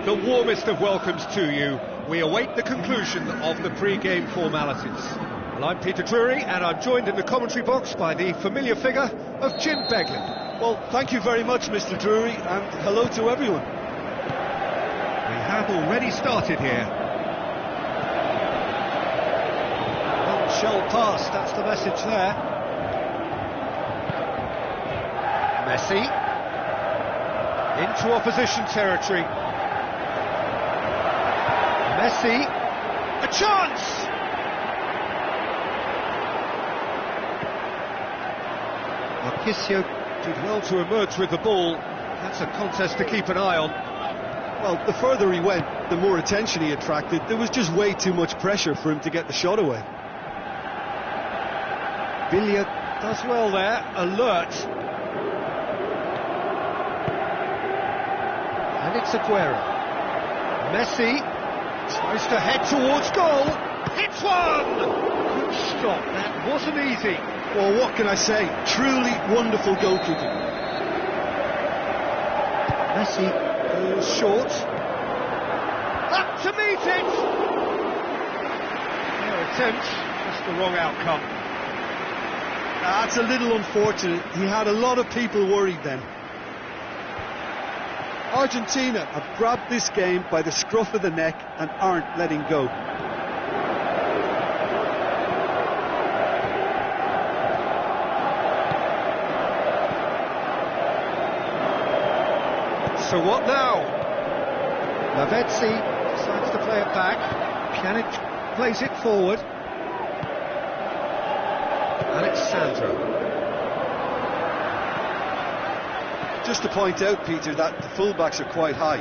the warmest of welcomes to you. We await the conclusion of the pre-game formalities. Well, I'm Peter Drury, and I'm joined in the commentary box by the familiar figure of Jim Beglin. Well, thank you very much, Mr. Drury, and hello to everyone. We have already started here. Well, shell pass, that's the message there. Messi into opposition territory. Messi, a chance! Marquisio did well to emerge with the ball. That's a contest to keep an eye on. Well, the further he went, the more attention he attracted. There was just way too much pressure for him to get the shot away. Billiard does well there, alert. And it's Aguero. Messi tries to head towards goal. Hits one! Good stop, that wasn't easy. Well, what can I say? Truly wonderful goalkeeping. Messi goes short. Up to meet it! Their attempt, just the wrong outcome. That's a little unfortunate. He had a lot of people worried then. Argentina have grabbed this game by the scruff of the neck and aren't letting go. So what now? Lavezzi decides to play it back. Pjanic plays it forward. Alexandro. Just to point out, Peter, that the fullbacks are quite high.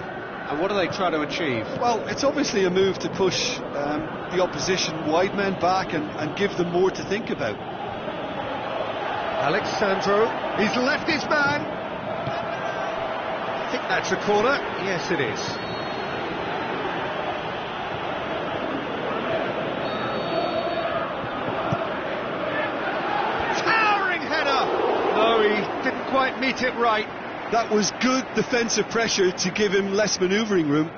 And what are they trying to achieve? Well, it's obviously a move to push the opposition wide men back and give them more to think about. Alexandro, he's left his man. I think that's a corner. Yes, it is. Towering header! No, he didn't quite meet it right. That was good defensive pressure to give him less manoeuvring room.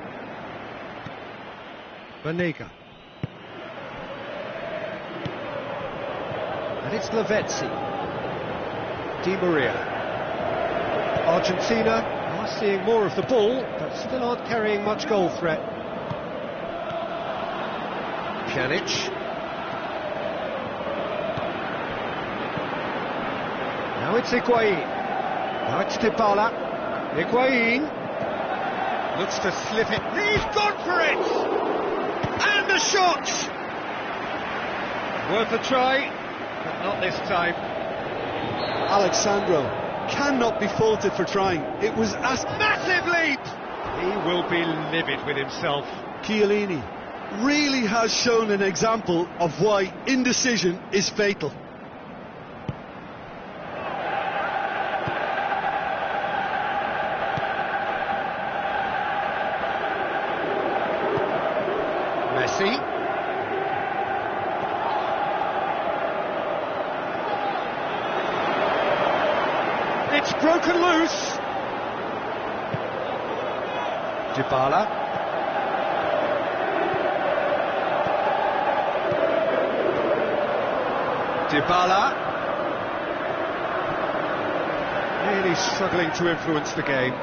Banega. And it's Lavezzi. Di Maria. Argentina are seeing more of the ball, but still aren't carrying much goal threat. Pjanic. Now it's Higuain. Now it's Dybala. Higuain looks to slip it. He's gone for it! And the shot! Worth a try, but not this time. Alexandro cannot be faulted for trying. It was a massive leap! He will be livid with himself. Chiellini really has shown an example of why indecision is fatal. Messi. It's broken loose. Dybala. Dybala. Really struggling to influence the game.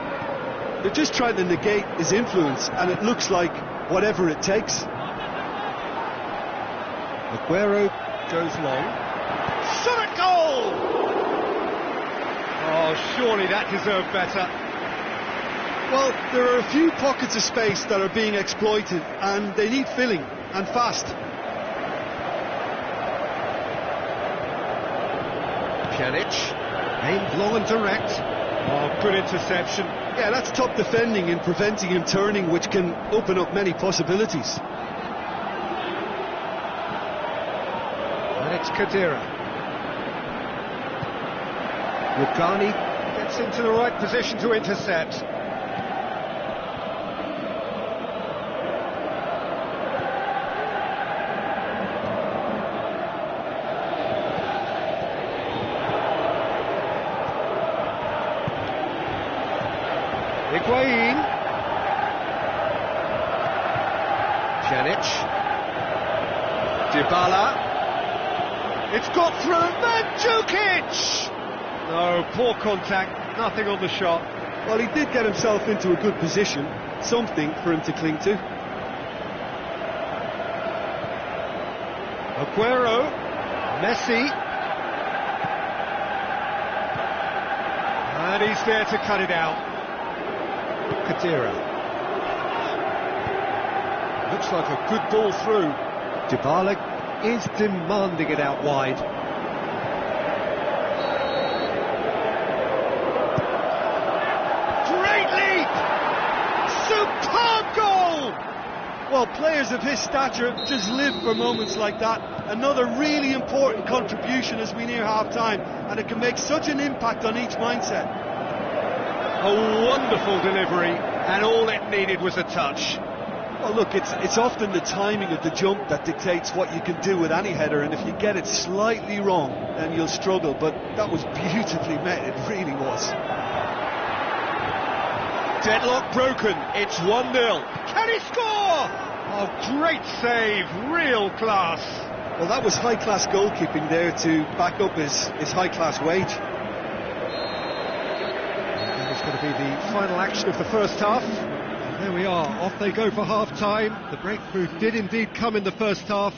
They're just trying to negate his influence, and it looks like whatever it takes. Aguero goes long. Shot at goal! Oh, surely that deserved better. Well, there are a few pockets of space that are being exploited, and they need filling, and fast. Pjanic, aimed long and direct. Oh, good interception. Yeah, that's top defending and preventing him turning, which can open up many possibilities. And it's Khedira. Rugani gets into the right position to intercept. Higuain. Pjanic. Dybala. It's got through. Mandzukic! No, poor contact. Nothing on the shot. Well, he did get himself into a good position. Something for him to cling to. Aguero. Messi. And he's there to cut it out. Khedira. Looks like a good ball through. Dybala is demanding it out wide. Great leap! Superb goal! Well, players of his stature just live for moments like that. Another really important contribution as we near half-time, and it can make such an impact on each mindset. A wonderful delivery, and all it needed was a touch. Well, look, it's often the timing of the jump that dictates what you can do with any header, and if you get it slightly wrong, then you'll struggle, but that was beautifully met, it really was. Deadlock broken, it's 1-0. Can he score? Oh, great save, real class. Well, that was high-class goalkeeping there to back up his high-class wage. And it's going to be the final action of the first half. And there we are, off they go for half-time. The breakthrough did indeed come in the first half,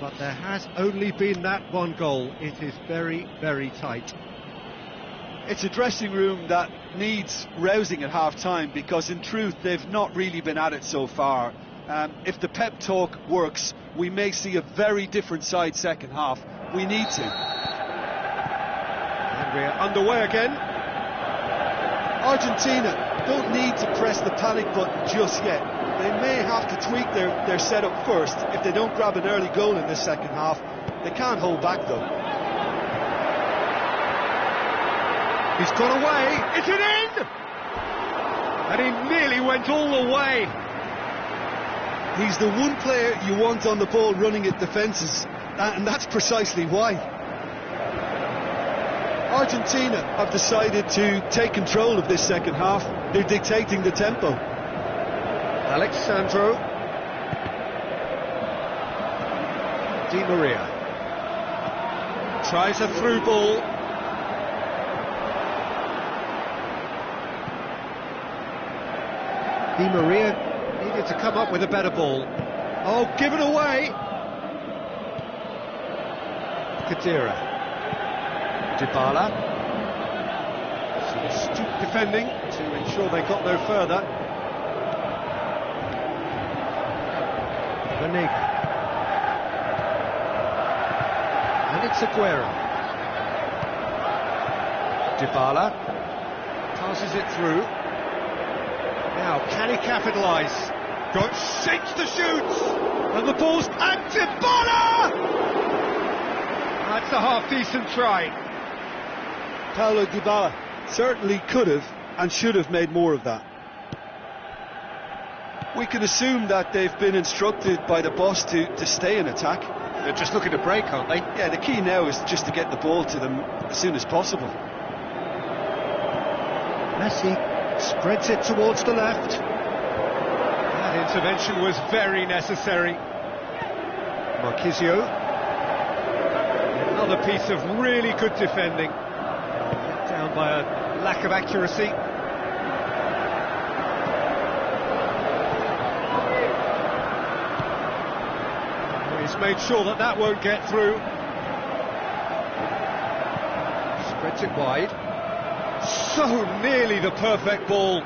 but there has only been that one goal. It is very, very tight. It's a dressing room that needs rousing at half-time, because in truth they've not really been at it so far. If the pep talk works, we may see a very different side second half. We need to. And we're underway again. Argentina don't need to press the panic button just yet. They may have to tweak their setup first if they don't grab an early goal in this second half. They can't hold back though. He's got away. Is it in? And he nearly went all the way. He's the one player you want on the ball running at defences, and that's precisely why. Argentina have decided to take control of this second half. They're dictating the tempo. Alexandro Di Maria tries a through ball. Di Maria needed to come up with a better ball. Oh, given away. Khedira. Dybala. Some astute defending to ensure they got no further. Banega. And it's Aguero. Dybala passes it through. Now, can he capitalise? Got shapes to shoot! And the ball's at Dybala! That's a half-decent try. Paulo Dybala certainly could have and should have made more of that. We can assume that they've been instructed by the boss to stay in attack. They're just looking to break, aren't they? Yeah, the key now is just to get the ball to them as soon as possible. Messi spreads it towards the left. That intervention was very necessary. Marquisio. Another piece of really good defending. Let down by a lack of accuracy. He's made sure that that won't get through. Spreads it wide. So nearly the perfect ball.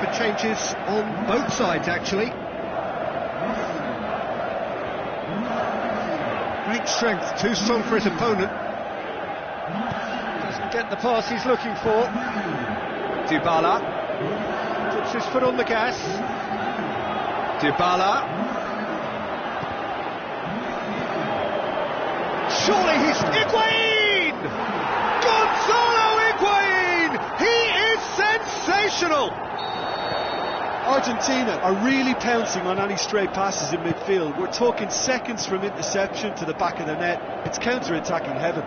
for changes on both sides, actually. Great strength, too strong for his opponent. Doesn't get the pass he's looking for. Dybala puts his foot on the gas. Dybala. Surely he's Higuain! Gonzalo Higuain! He is sensational! Argentina are really pouncing on any stray passes in midfield. We're talking seconds from interception to the back of the net. It's counter-attacking heaven.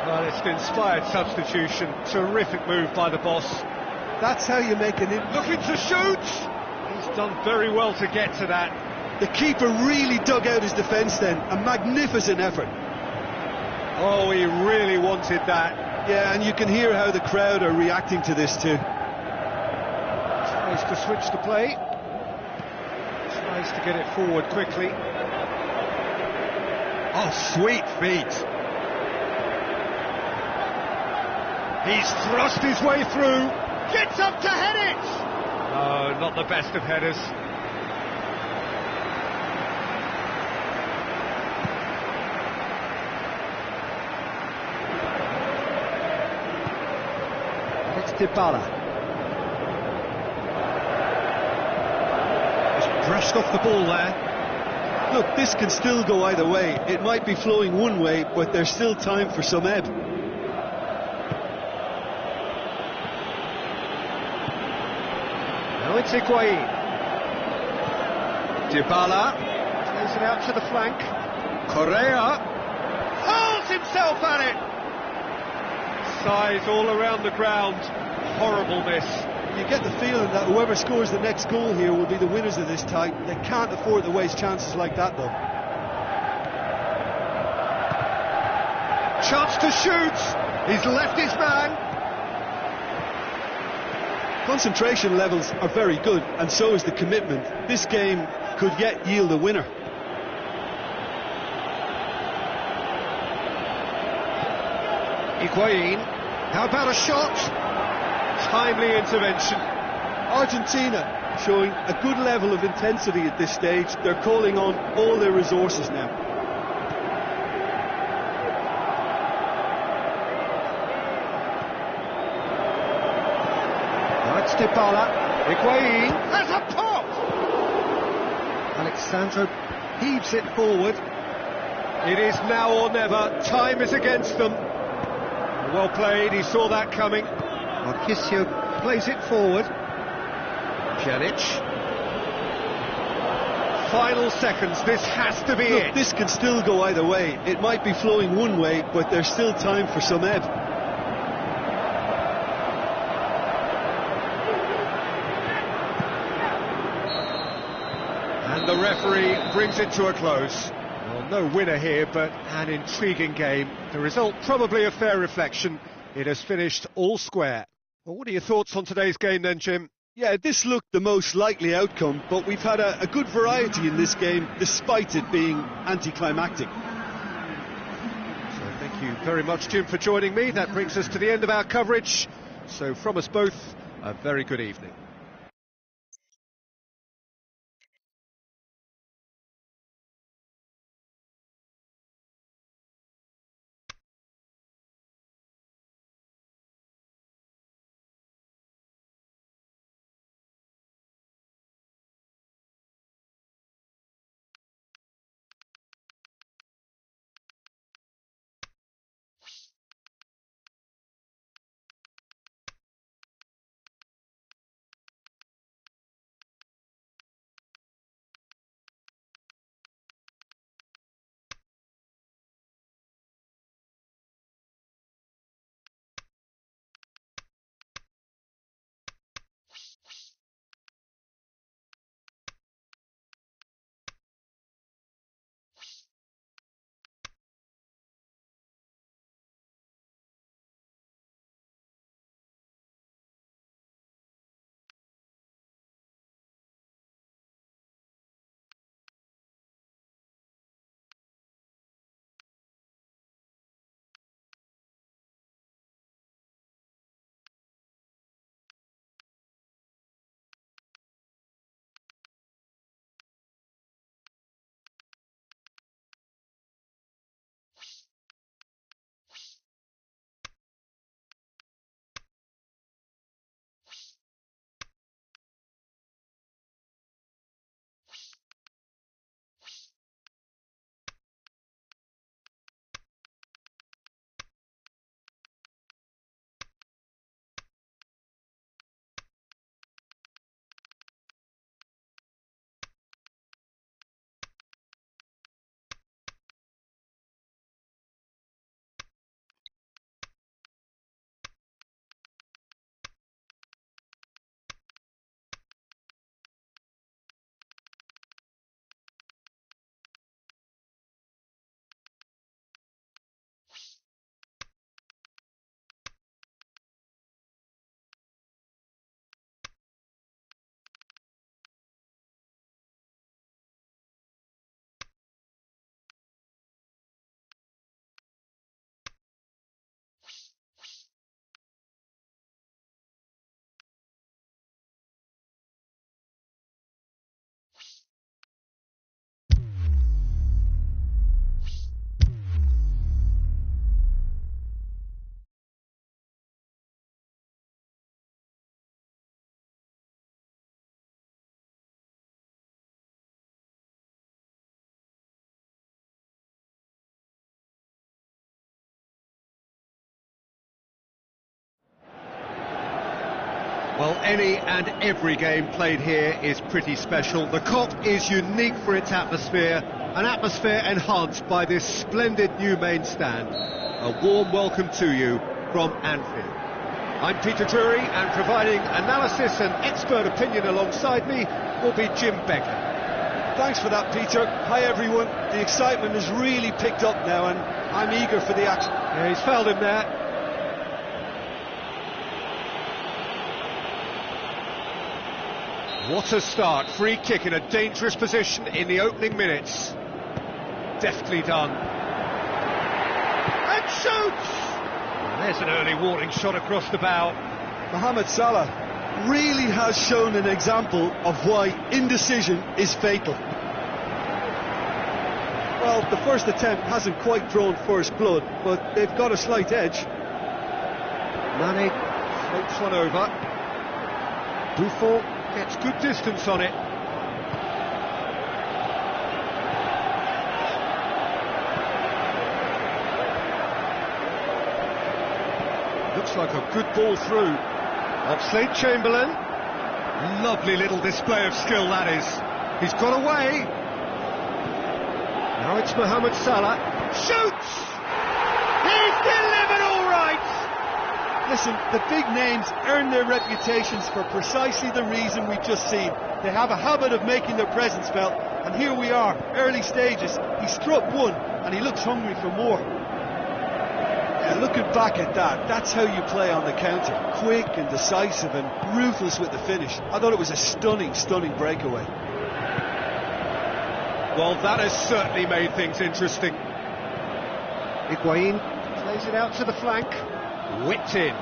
Well, it's an inspired substitution. Terrific move by the boss. That's how you make an Looking to shoot! He's done very well to get to that. The keeper really dug out his defence then. A magnificent effort. Oh, he really wanted that. Yeah, and you can hear how the crowd are reacting to this too. Tries to switch the play. Tries to get it forward quickly. Oh, sweet feet. He's thrust his way through. Gets up to head it! Oh, not the best of headers. It's Dybala. Just brushed off the ball there. Look, this can still go either way. It might be flowing one way, but there's still time for some ebb. Now it's Higuain. Dybala plays it out to the flank. Correa hurls himself at it. Size all around the ground. Horrible miss. You get the feeling that whoever scores the next goal here will be the winners of this tie. They can't afford to waste chances like that, though. Chance to shoot. He's left his man. Concentration levels are very good, and so is the commitment. This game could yet yield a winner. Higuain. How about a shot? Timely intervention. Argentina showing a good level of intensity at this stage. They're calling on all their resources now. That's Dybala. Higuain has a pop! Alexandro heaves it forward. It is now or never. Time is against them. Well played, he saw that coming. Marquisio plays it forward. Jelic. Final seconds, this has to be it. This can still go either way. It might be flowing one way, but there's still time for some ebb. And the referee brings it to a close. Well, no winner here, but an intriguing game. The result probably a fair reflection. It has finished all square. Well, what are your thoughts on today's game then, Jim? Yeah, this looked the most likely outcome, but we've had a good variety in this game, despite it being anticlimactic. So thank you very much, Jim, for joining me. That brings us to the end of our coverage. So from us both, a very good evening. Well, any and every game played here is pretty special. The Kop is unique for its atmosphere, an atmosphere enhanced by this splendid new main stand. A warm welcome to you from Anfield. I'm Peter Drury, and providing analysis and expert opinion alongside me will be Jim Becker. Thanks for that, Peter. Hi, everyone. The excitement has really picked up now, and I'm eager for the action. Yeah, he's fouled him there. What a start. Free kick in a dangerous position in the opening minutes. Deftly done. And shoots! There's an early warning shot across the bow. Mohamed Salah really has shown an example of why indecision is fatal. Well, the first attempt hasn't quite drawn first blood, but they've got a slight edge. Mane floats one over. Buffon gets good distance on it. Looks like a good ball through. Oxlade-Chamberlain. Lovely little display of skill, that is. He's got away. Now it's Mohamed Salah. Shoots! He's delivered all right! Listen, the big names earn their reputations for precisely the reason we've just seen. They have a habit of making their presence felt, and here we are, early stages. He struck one, and he looks hungry for more. Yeah, looking back at that, that's how you play on the counter. Quick and decisive and ruthless with the finish. I thought it was a stunning, stunning breakaway. Well, that has certainly made things interesting. Higuain plays it out to the flank. Whipped in.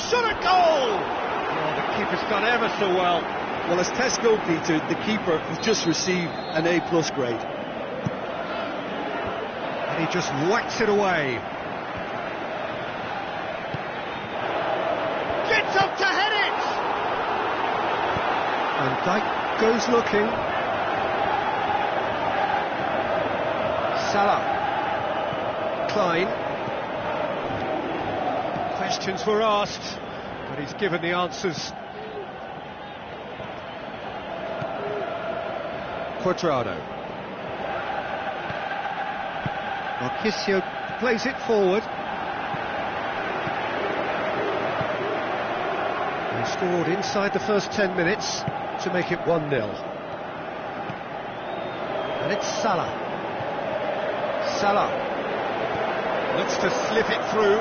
Shot a goal! Oh, the keeper's done ever so well. Well, as tests go, Peter, the keeper has just received an A+ grade. And he just whacks it away. Gets up to head it! Van Dijk goes looking. Salah. Klein. Questions were asked, but he's given the answers. Cuadrado. Marquisio plays it forward. He scored inside the first 10 minutes to make it 1-0. And it's Salah. Salah looks to slip it through.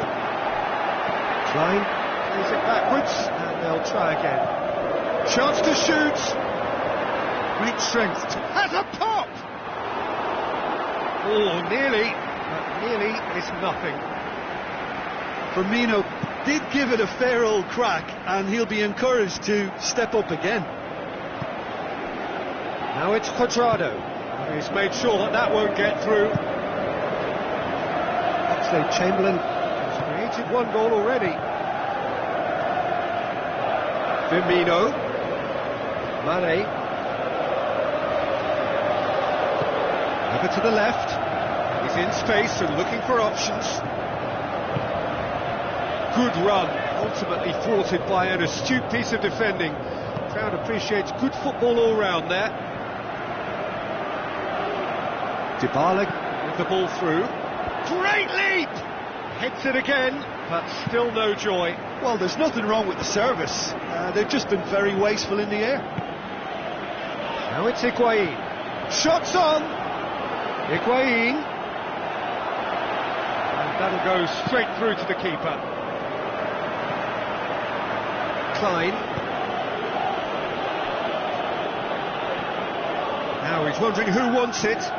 Klein plays it backwards, and they'll try again. Chance to shoot. Great strength. Has a pop! Oh, nearly, but nearly is nothing. Firmino did give it a fair old crack, and he'll be encouraged to step up again. Now it's Cuadrado. He's made sure that that won't get through. Oxlade-Chamberlain has created one goal already. Firmino. Mane. Over to the left. He's in space and looking for options. Good run, ultimately thwarted by an astute piece of defending. The crowd appreciates good football all round there. Dybala with the ball through. Great leap! Hits it again, but still no joy. Well, there's nothing wrong with the service. They've just been very wasteful in the air. Now it's Higuain. Shots on! Higuain. And that'll go straight through to the keeper. Klein. Now he's wondering who wants it.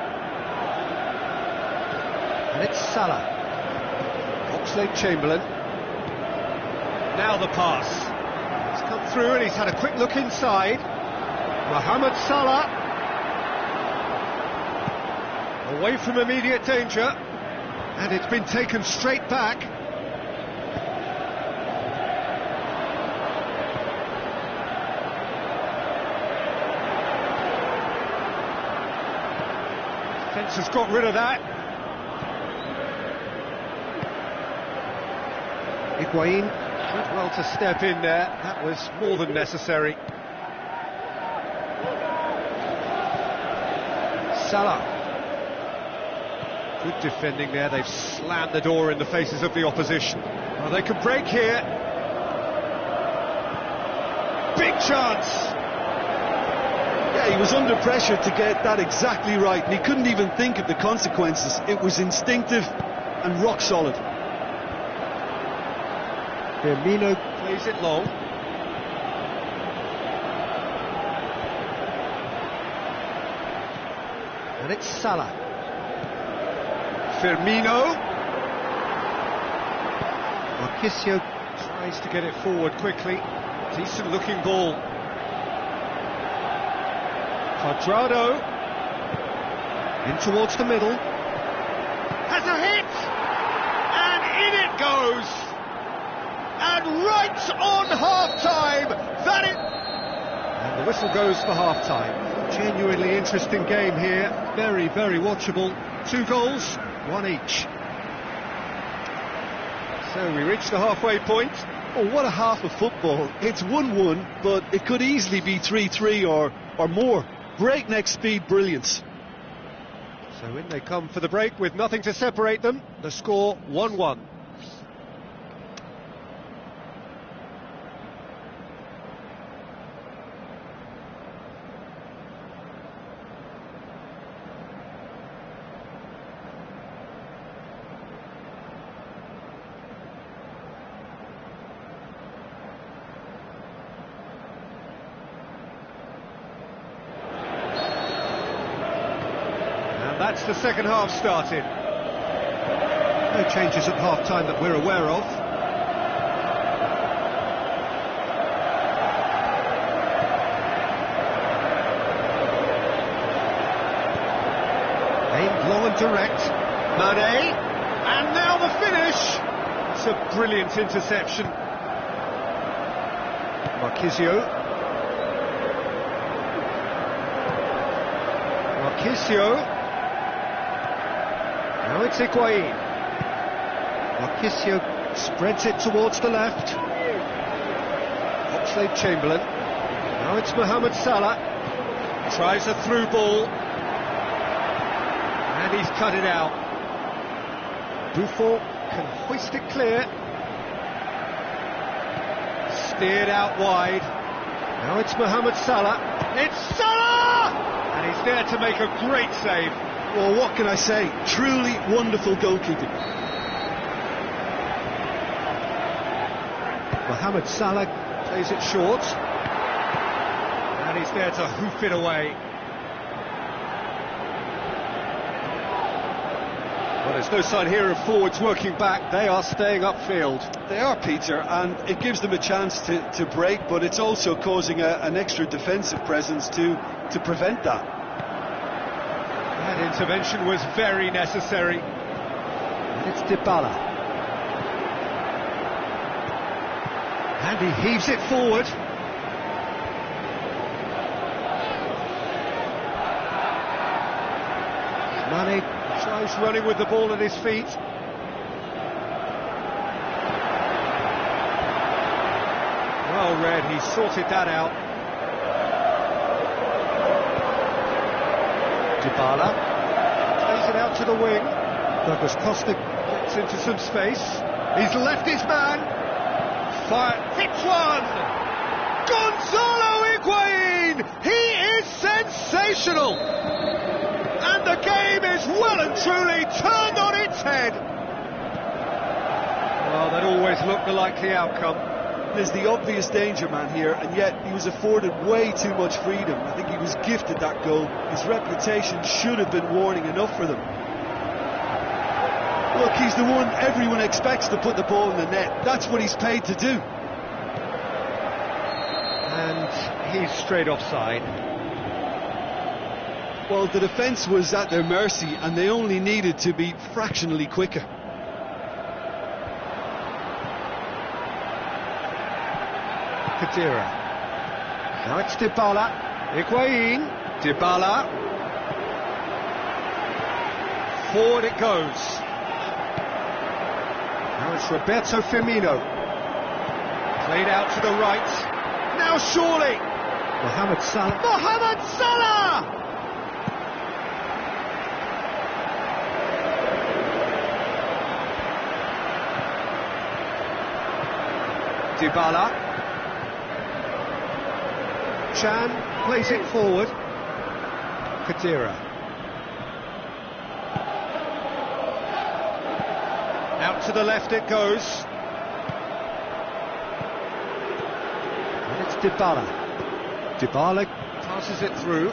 And it's Salah. Oxlade-Chamberlain. Now the pass. He's come through and he's had a quick look inside. Mohamed Salah. Away from immediate danger. And it's been taken straight back. Defence has got rid of that. Higuain Did well to step in there. That was more than necessary. Salah. Good defending there. They've slammed the door in the faces of the opposition. Well, they could break here. Big chance. Yeah, he was under pressure to get that exactly right, and he couldn't even think of the consequences. It was instinctive and rock solid. Firmino plays it long. And it's Salah. Firmino. Marquisio tries to get it forward quickly. Decent looking ball. Cuadrado. In towards the middle. Has a hit! And in it goes! And right on half-time! And the whistle goes for half-time. Genuinely interesting game here. Very, very watchable. 2 goals, 1 each. So we reach the halfway point. Oh, what a half of football. It's 1-1, but it could easily be 3-3 or more. Breakneck speed brilliance. So in they come for the break with nothing to separate them. The score 1-1. That's the second half started. No changes at half-time that we're aware of. Aimed long and direct. Mane. And now the finish. It's a brilliant interception. Marquisio. Now it's Higuain. Marquisio spreads it towards the left. Oxlade-Chamberlain. Now it's Mohamed Salah. Tries a through ball. And he's cut it out. Buffon can hoist it clear. Steered out wide. Now it's Mohamed Salah. It's Salah! And he's there to make a great save. Well, what can I say? Truly wonderful goalkeeping. Mohamed Salah plays it short. And he's there to hoof it away. Well, there's no sign here of forwards working back. They are staying upfield. They are, Peter, and it gives them a chance to break, but it's also causing an extra defensive presence to prevent that. That intervention was very necessary. It's Dybala. And he heaves it forward. Mane tries running with the ball at his feet. Well read, he sorted that out. Dybala plays it out to the wing. Douglas Costa gets into some space. He's left his man. Fire, hits one! Gonzalo Higuain! He is sensational! And the game is well and truly turned on its head. Well, that always looked the likely outcome. There's the obvious danger man here, and yet he was afforded way too much freedom. I think he was gifted that goal. His reputation should have been warning enough for them. Look, he's the one everyone expects to put the ball in the net. That's what he's paid to do. And he's straight offside. Well, the defence was at their mercy, and they only needed to be fractionally quicker. Kadira. Now it's Dybala. Higuain. Dybala. Forward it goes. Now it's Roberto Firmino. Played out to the right. Now surely. Mohamed Salah. Mohamed Salah! Dybala. Chan plays it forward. Khedira. Out to the left it goes. And it's Dybala. Dybala passes it through.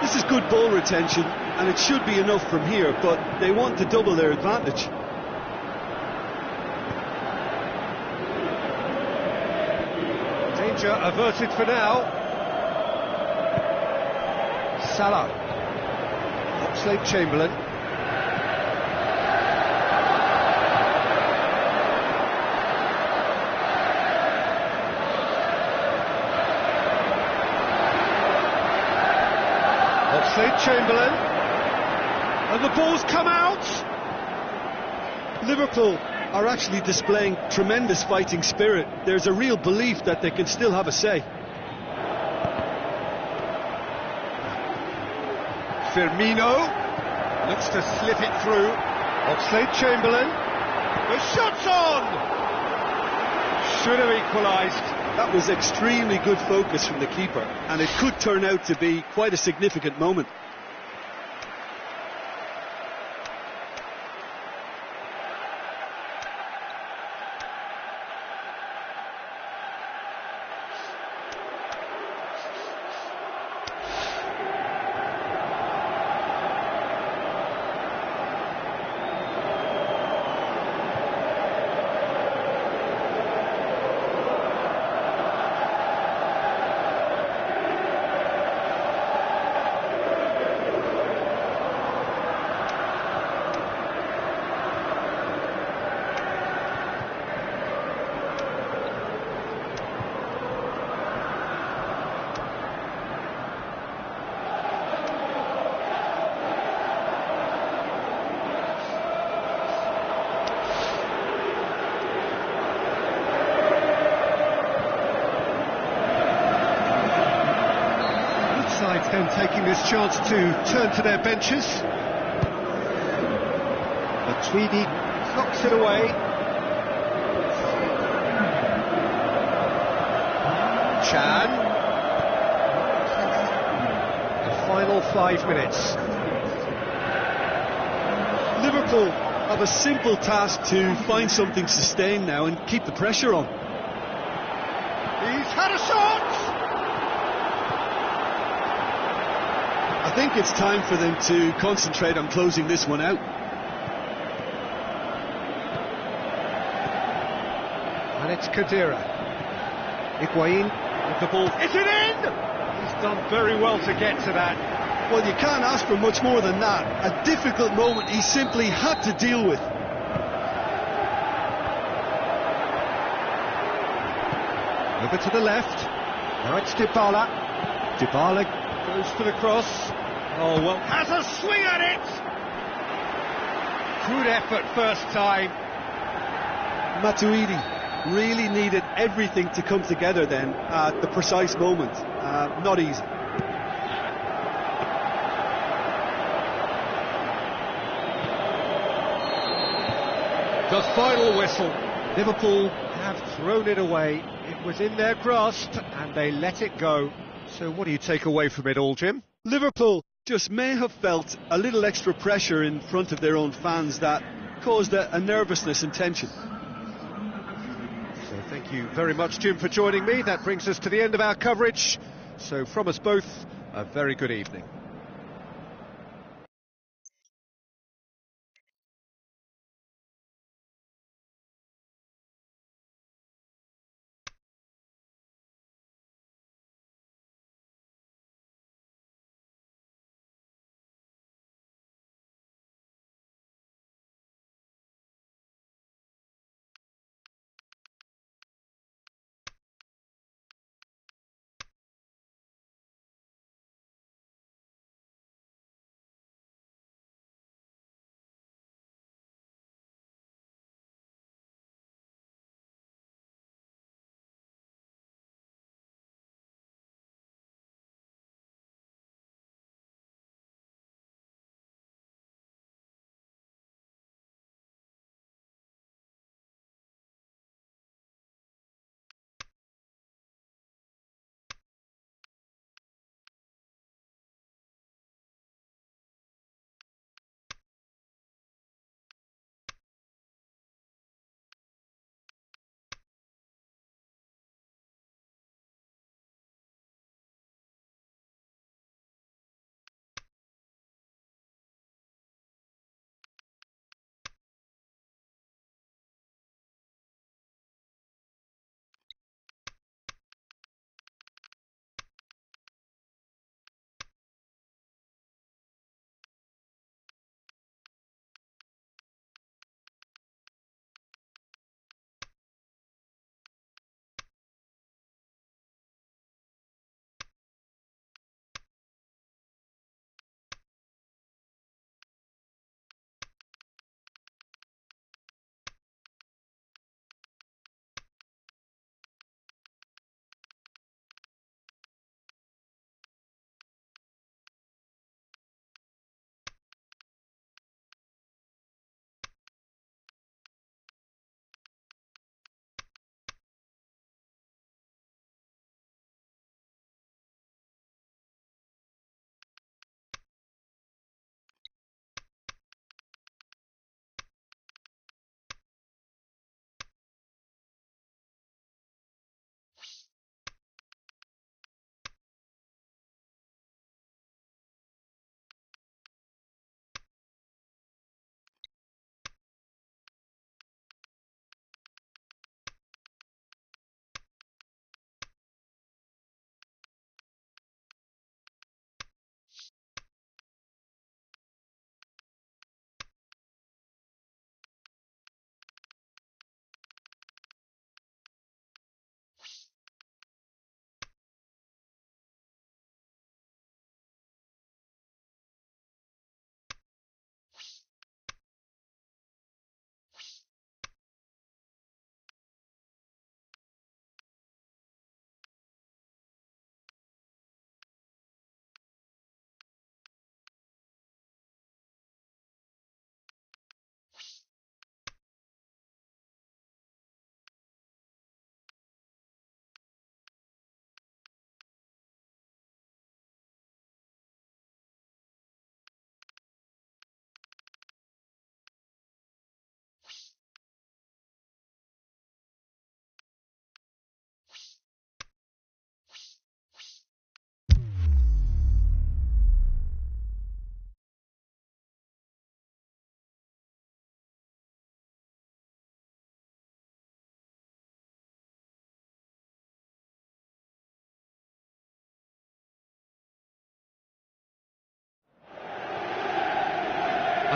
This is good ball retention, and it should be enough from here, but they want to double their advantage. Danger averted for now. Salah. Oxlade-Chamberlain. Oxlade-Chamberlain. And the ball's come out. Liverpool are actually displaying tremendous fighting spirit. There's a real belief that they can still have a say. Firmino looks to slip it through. Oxlade-Chamberlain. The shot's on! Should have equalised. That was extremely good focus from the keeper, and it could turn out to be quite a significant moment. Both sides then taking this chance to turn to their benches. But Tweedy knocks it away. Chan. The final 5 minutes. Liverpool have a simple task to find something sustained now and keep the pressure on. He's had a shot! I think it's time for them to concentrate on closing this one out. And it's Khedira. Higuain with the ball. Is it in? He's done very well to get to that. Well, you can't ask for much more than that. A difficult moment he simply had to deal with. Over to the left. Now it's Dybala. Dybala goes for the cross. Oh, well, has a swing at it! Good effort first time. Matuidi really needed everything to come together then at the precise moment. Not easy. The final whistle. Liverpool have thrown it away. It was in their grasp and they let it go. So what do you take away from it all, Jim? Liverpool just may have felt a little extra pressure in front of their own fans that caused a nervousness and tension. So thank you very much, Jim, for joining me. That brings us to the end of our coverage. So from us both, a very good evening.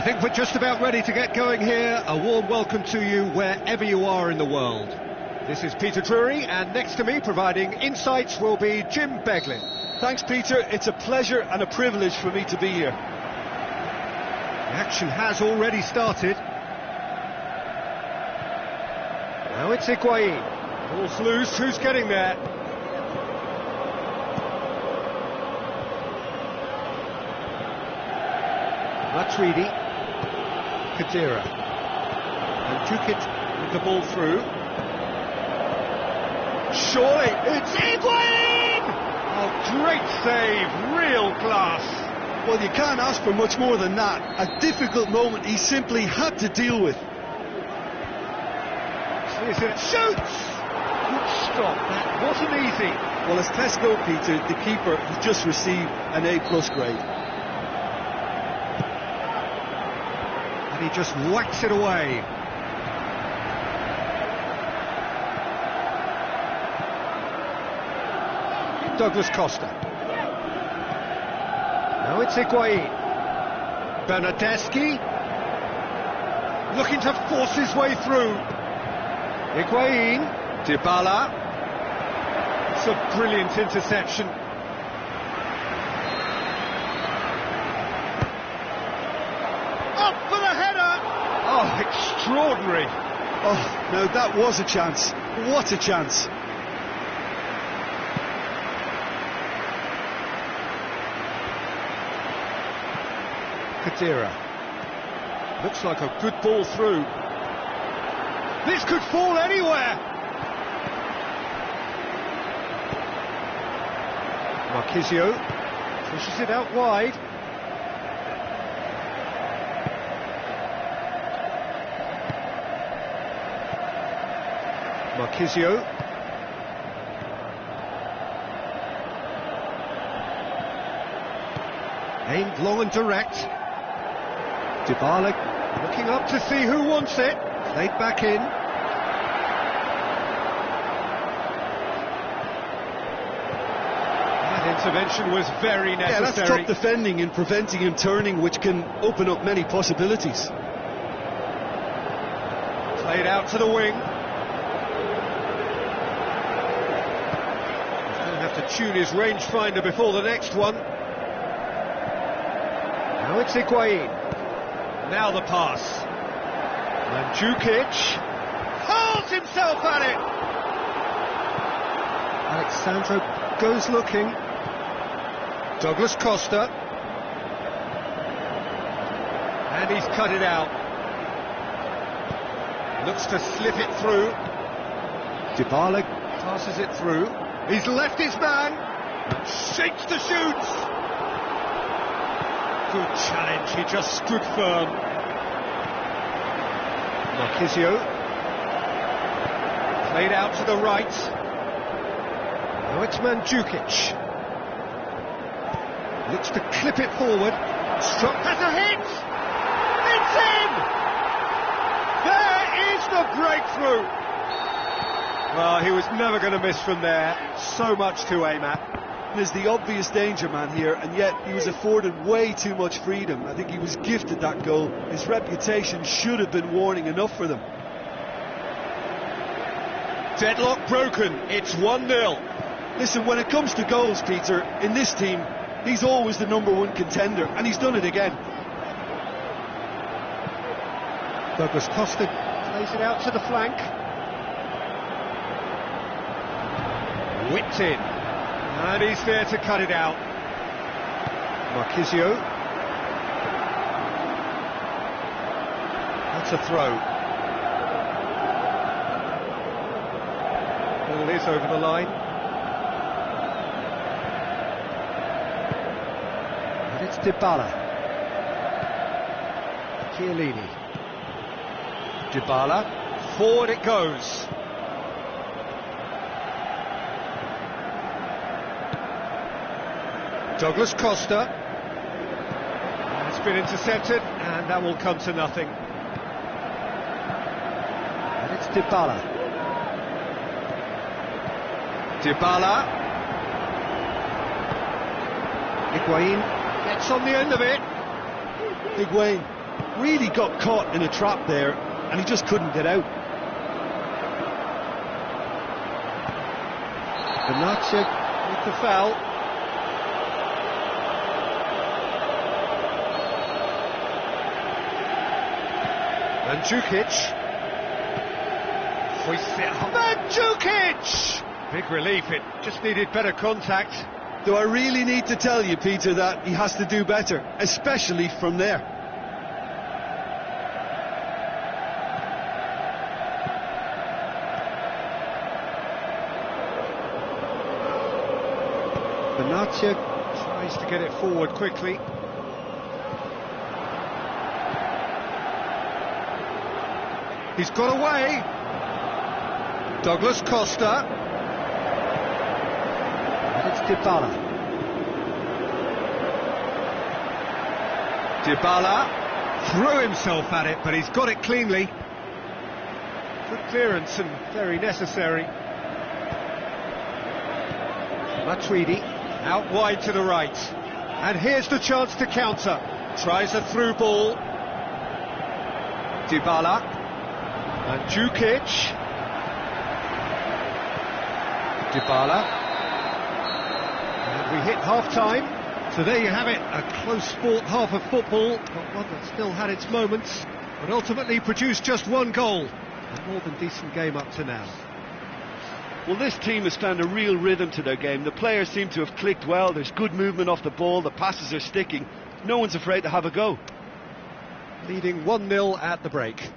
think we're just about ready to get going here. A warm welcome to you wherever you are in the world. This is Peter Drury, and next to me providing insights will be Jim Beglin. Thanks, Peter. It's a pleasure and a privilege for me to be here. The action has already started. Now it's Higuain. Ball's loose, who's getting there? Matuidi, Kadira, and Jukic with the ball through. Surely, it's Higuain! Oh, great save, real class. Well, you can't ask for much more than that. A difficult moment he simply had to deal with. Clears it, shoots! Good stop, that wasn't easy. Well, as tests go, Peter, the keeper has just received an A+ grade. And he just whacks it away. Douglas Costa. Now it's Higuain. Bernardeschi. Looking to force his way through. Higuain. Dybala. It's a brilliant interception. Oh, extraordinary. Oh, no, that was a chance. What a chance. Kadira. Looks like a good ball through. This could fall anywhere. Marquisio pushes it out wide. Marquisio. Aimed long and direct. Dybala looking up to see who wants it. Played back in. That intervention was very necessary. Yeah, that's top defending and preventing him turning, which can open up many possibilities. Played out to the wing. To tune his rangefinder before the next one. Now it's Higuain. Now the pass. And Jukic hurls himself at it. Alexandro goes looking. Douglas Costa. And he's cut it out. Looks to slip it through. Dybala passes it through. He's left his man, shakes the shoots. Good challenge, he just stood firm. Marquisio. Played out to the right. Now it's Mandzukic. Looks to clip it forward. Struck as a hit! It's in! There is the breakthrough! Well, he was never going to miss from there. So much to aim at. There's the obvious danger man here, and yet he was afforded way too much freedom. I think he was gifted that goal. His reputation should have been warning enough for them. Deadlock broken. It's 1-0. Listen, when it comes to goals, Peter, in this team, he's always the #1 contender, and he's done it again. Douglas Costa plays it out to the flank. Whipped in, and he's there to cut it out. Marquisio. That's a throw. Ball is over the line. And it's Dybala. Chiellini. Dybala. Forward it goes. Douglas Costa. It's been intercepted, and that will come to nothing. And it's Dybala. Dybala. Higuain gets on the end of it. Higuain really got caught in a trap there, and he just couldn't get out. Benatia with the foul. Mandzukic. Hoists it home. Mandzukic! Big relief, it just needed better contact. Do I really need to tell you, Peter, that he has to do better, especially from there? Benatia tries to get it forward quickly. He's got away. Douglas Costa. It's Dybala. Dybala threw himself at it, but he's got it cleanly. Good clearance and very necessary. Matuidi out wide to the right. And here's the chance to counter. Tries a through ball. Dybala. Mandzukic. Dybala. And we hit half-time. So there you have it, a close fought half of football, but one that still had its moments, but ultimately produced just one goal. A more than decent game up to now. Well, this team has found a real rhythm to their game. The players seem to have clicked well. There's good movement off the ball, the passes are sticking. No one's afraid to have a go. Leading 1-0 at the break.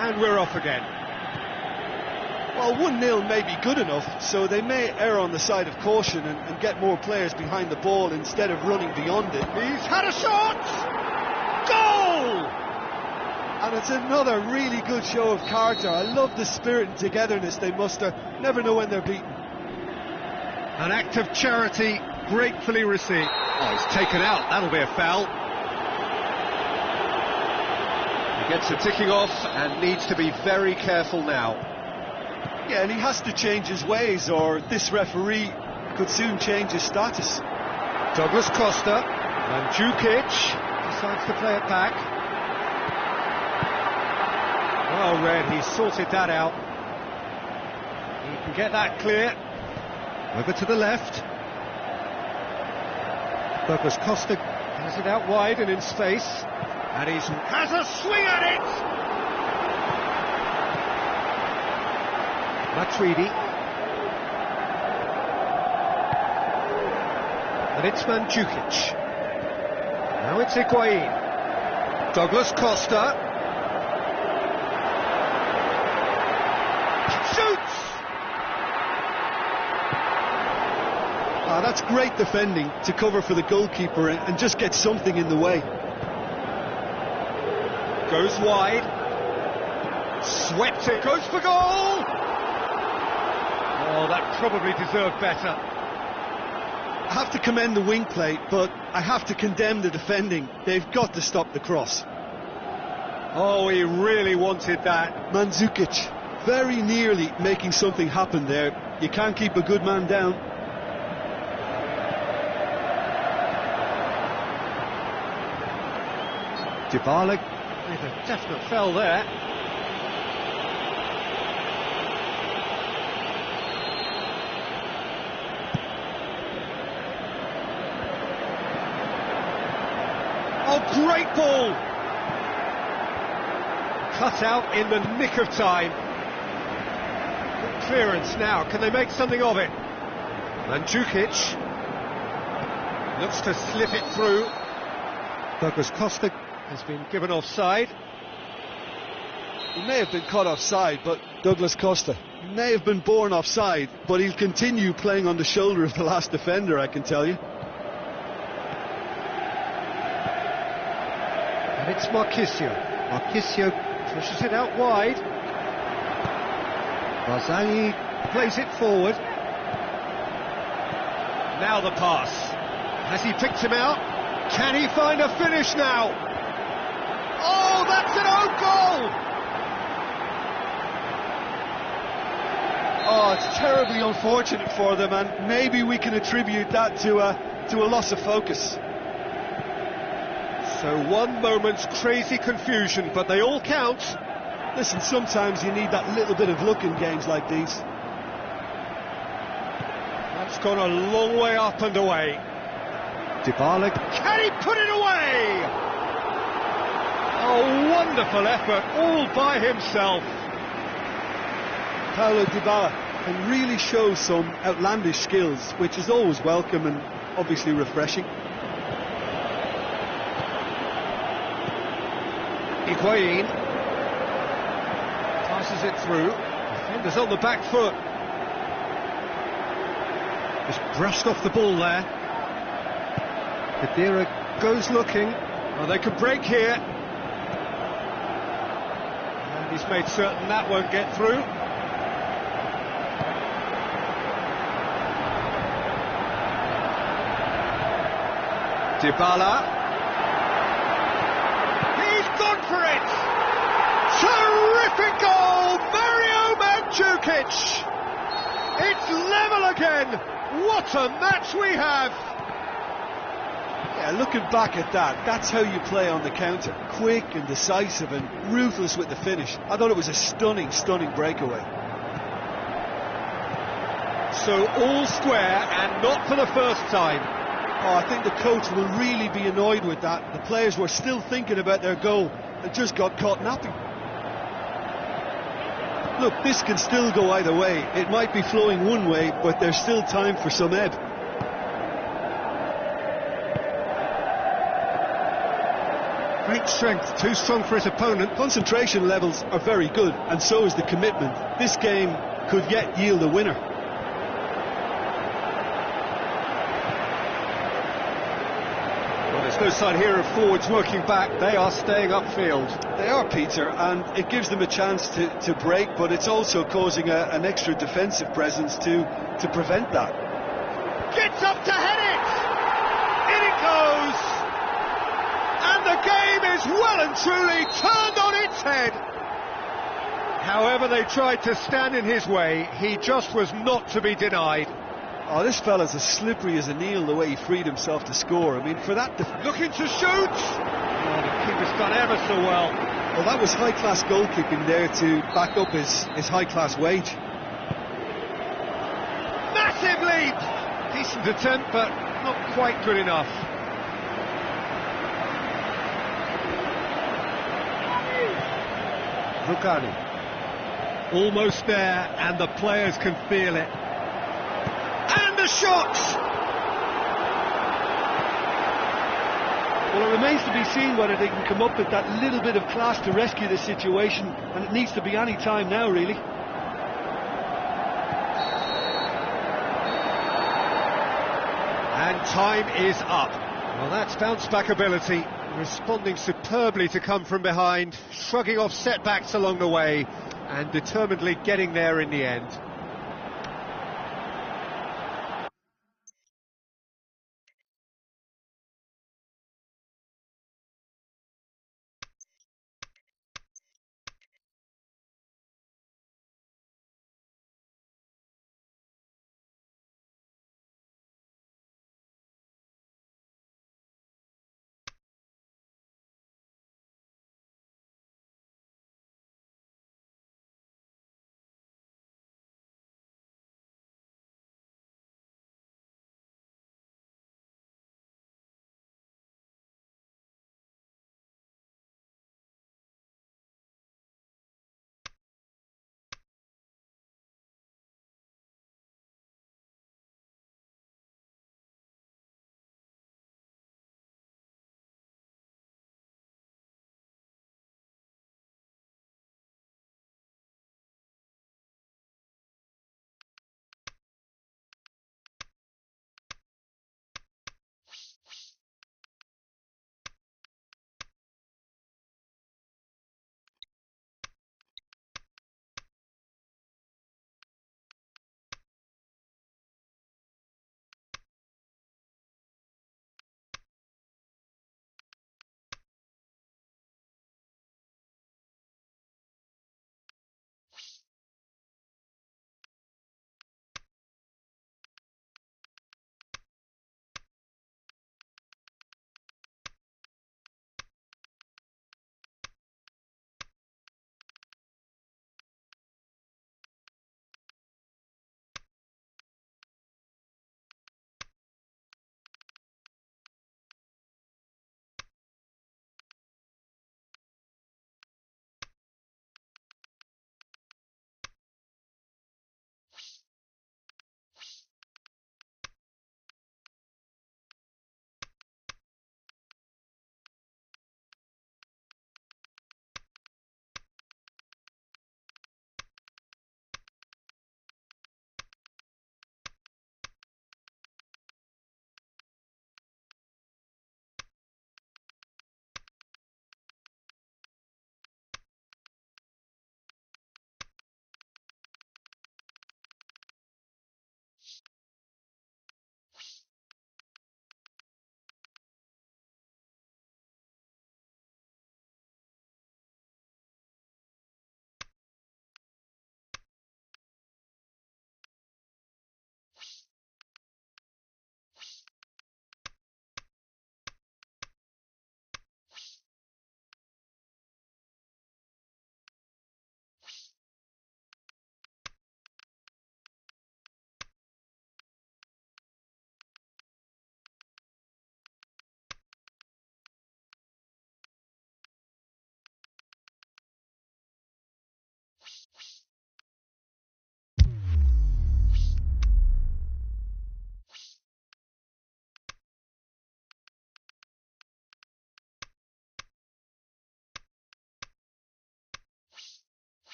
And we're off again. Well, 1-0 may be good enough, so they may err on the side of caution and get more players behind the ball instead of running beyond it. He's had a shot! Goal! And it's another really good show of character. I love the spirit and togetherness they muster. Never know when they're beaten. An act of charity gratefully received. Oh, he's taken out. That'll be a foul. He gets a ticking off and needs to be very careful now. Yeah, and he has to change his ways, or this referee could soon change his status. Douglas Costa. Mandzukic decides to play it back. Well read, he sorted that out. He can get that clear. Over to the left. Douglas Costa has it out wide and in space. And he has a swing at it! Matuidi. And it's Mandzukic. Now it's Higuain. Douglas Costa. Shoots! Ah, that's great defending to cover for the goalkeeper and just get something in the way. Goes wide. Swept it. Goes for goal! Oh, that probably deserved better. I have to commend the wing play, but I have to condemn the defending. They've got to stop the cross. Oh, he really wanted that. Mandzukic, very nearly making something happen there. You can't keep a good man down. Dybala with a definite fell there. Oh, great ball! Cut out in the nick of time. Good clearance now. Can they make something of it? Mandzukic looks to slip it through. Douglas Costa has been given offside. He may have been caught offside, but Douglas Costa may have been born offside, but he'll continue playing on the shoulder of the last defender, I can tell you. And it's Marchisio. Marchisio pushes it out wide. Barzagli plays it forward. Now the pass. Has he picked him out? Can he find a finish now? Oh, that's an own goal! Oh, it's terribly unfortunate for them, and maybe we can attribute that to a loss of focus. So one moment's crazy confusion, but they all count. Listen, sometimes you need that little bit of luck in games like these. That's gone a long way up and away. Dybala, can he put it away? Oh, wonderful effort, all by himself. Paulo Dybala can really show some outlandish skills, which is always welcome and obviously refreshing. Higuain passes it through. Defenders on the back foot. Just brushed off the ball there. Khedira goes looking. Oh, they could break here. And he's made certain that won't get through. Dybala. He's gone for it! Terrific goal! Mario Mandzukic! It's level again! What a match we have! Yeah, looking back at that, that's how you play on the counter. Quick and decisive and ruthless with the finish. I thought it was a stunning, stunning breakaway. So all square, and not for the first time. Oh, I think the coach will really be annoyed with that. The players were still thinking about their goal and just got caught napping. Look, this can still go either way. It might be flowing one way, but there's still time for some ebb. Great strength, too strong for his opponent. Concentration levels are very good, and so is the commitment. This game could yet yield a winner. There's no sign here of forwards working back. They are staying upfield. They are, Peter, and it gives them a chance to break, but it's also causing an extra defensive presence to prevent that. Gets up to head it! In it goes! And the game is well and truly turned on its head. However they tried to stand in his way, he just was not to be denied. Oh, this fella's as slippery as an eel, the way he freed himself to score. I mean, for that... Looking to shoot! Oh, the keeper's done ever so well. Well, that was high-class goalkeeping there to back up his high-class wage. Massive leap! Decent attempt, but not quite good enough. Rugani. Almost there, and the players can feel it. And the shot! Well, it remains to be seen whether they can come up with that little bit of class to rescue the situation, and it needs to be any time now, really. And time is up. Well, that's bounce-back ability, responding superbly to come from behind, shrugging off setbacks along the way, and determinedly getting there in the end.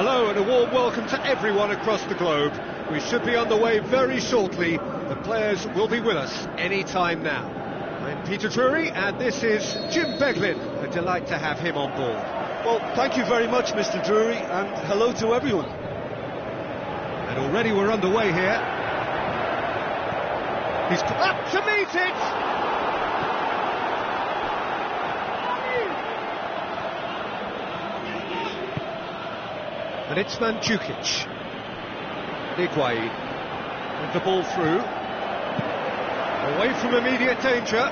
Hello and a warm welcome to everyone across the globe. We should be on the way very shortly. The players will be with us any time now. I'm Peter Drury and this is Jim Beglin. A delight to have him on board. Well, thank you very much, Mr. Drury, and hello to everyone. And already we're underway here. He's up to meet it! And it's Mandzukic. Higuain with the ball through. Away from immediate danger.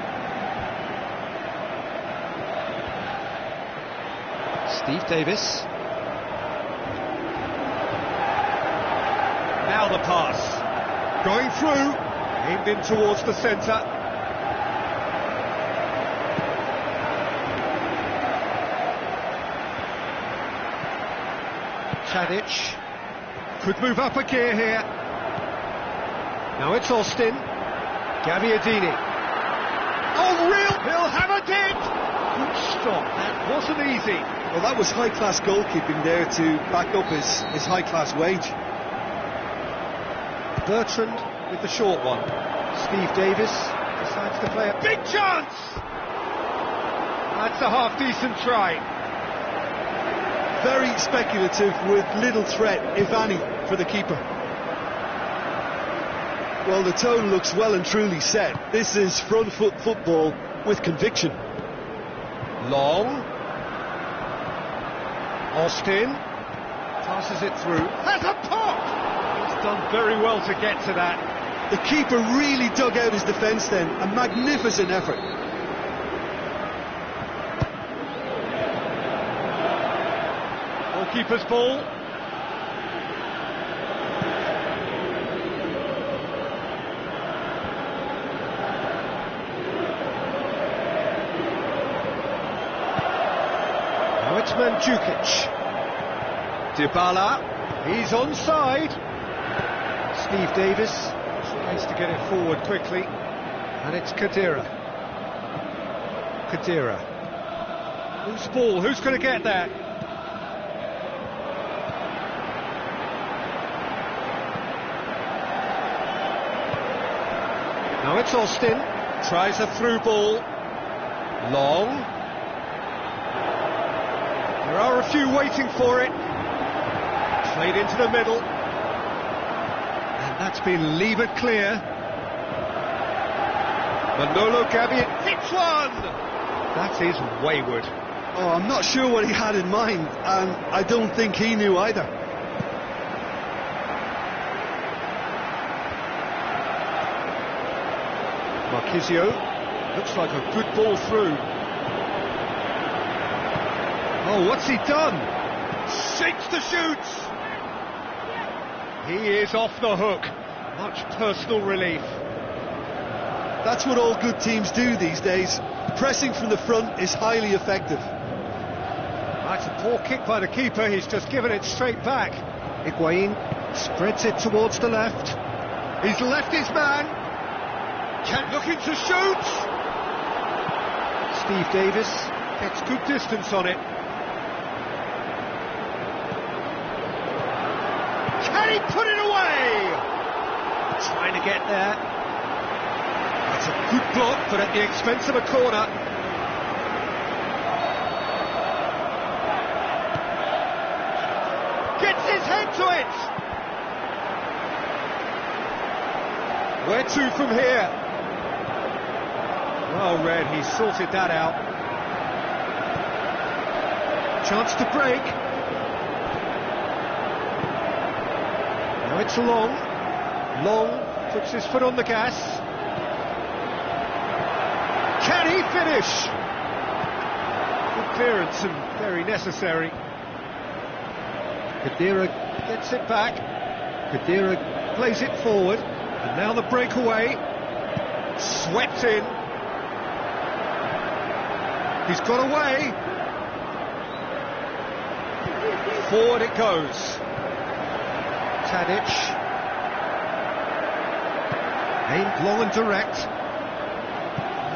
Steve Davis. Now the pass. Going through. Aimed in towards the centre. Tadic could move up a gear here. Now it's Austin. Gabbiadini. Oh, real! He'll hammer it! Good stop. That wasn't easy. Well, that was high-class goalkeeping there to back up his high-class wage. Bertrand with the short one. Steve Davis decides to play a big chance! That's a half-decent try. Very speculative with little threat, if any, for the keeper. Well, the tone looks well and truly set. This is front foot football with conviction. Long. Austin. Passes it through. Has a pop! He's done very well to get to that. The keeper really dug out his defence then. A magnificent effort. Keeper's ball. Now it's Mandzukic. Dybala. He's onside. Steve Davis tries to get it forward quickly. And it's Khedira. Loose ball. Who's going to get that? Now it's Austin, tries a through ball, long. There are a few waiting for it. Played into the middle. And that's been levered clear. Manolo Gabbiadini hits one! That is wayward. Oh, I'm not sure what he had in mind, and I don't think he knew either. Marquisio, looks like a good ball through. Oh, what's he done? Shakes the shoots! He is off the hook. Much personal relief. That's what all good teams do these days. Pressing from the front is highly effective. That's a poor kick by the keeper. He's just given it straight back. Higuain spreads it towards the left. He's left his man. Looking to shoot! Steve Davis gets good distance on it. Can he put it away? Trying to get there. That's a good block, but at the expense of a corner. Gets his head to it! Where to from here? Well read, he sorted that out. Chance to break. Now it's Long. Long puts his foot on the gas. Can he finish? Good clearance and very necessary. Khedira gets it back. Khedira plays it forward. And now the breakaway. Swept in. He's got away. Forward it goes. Tadic. Aimed long and direct.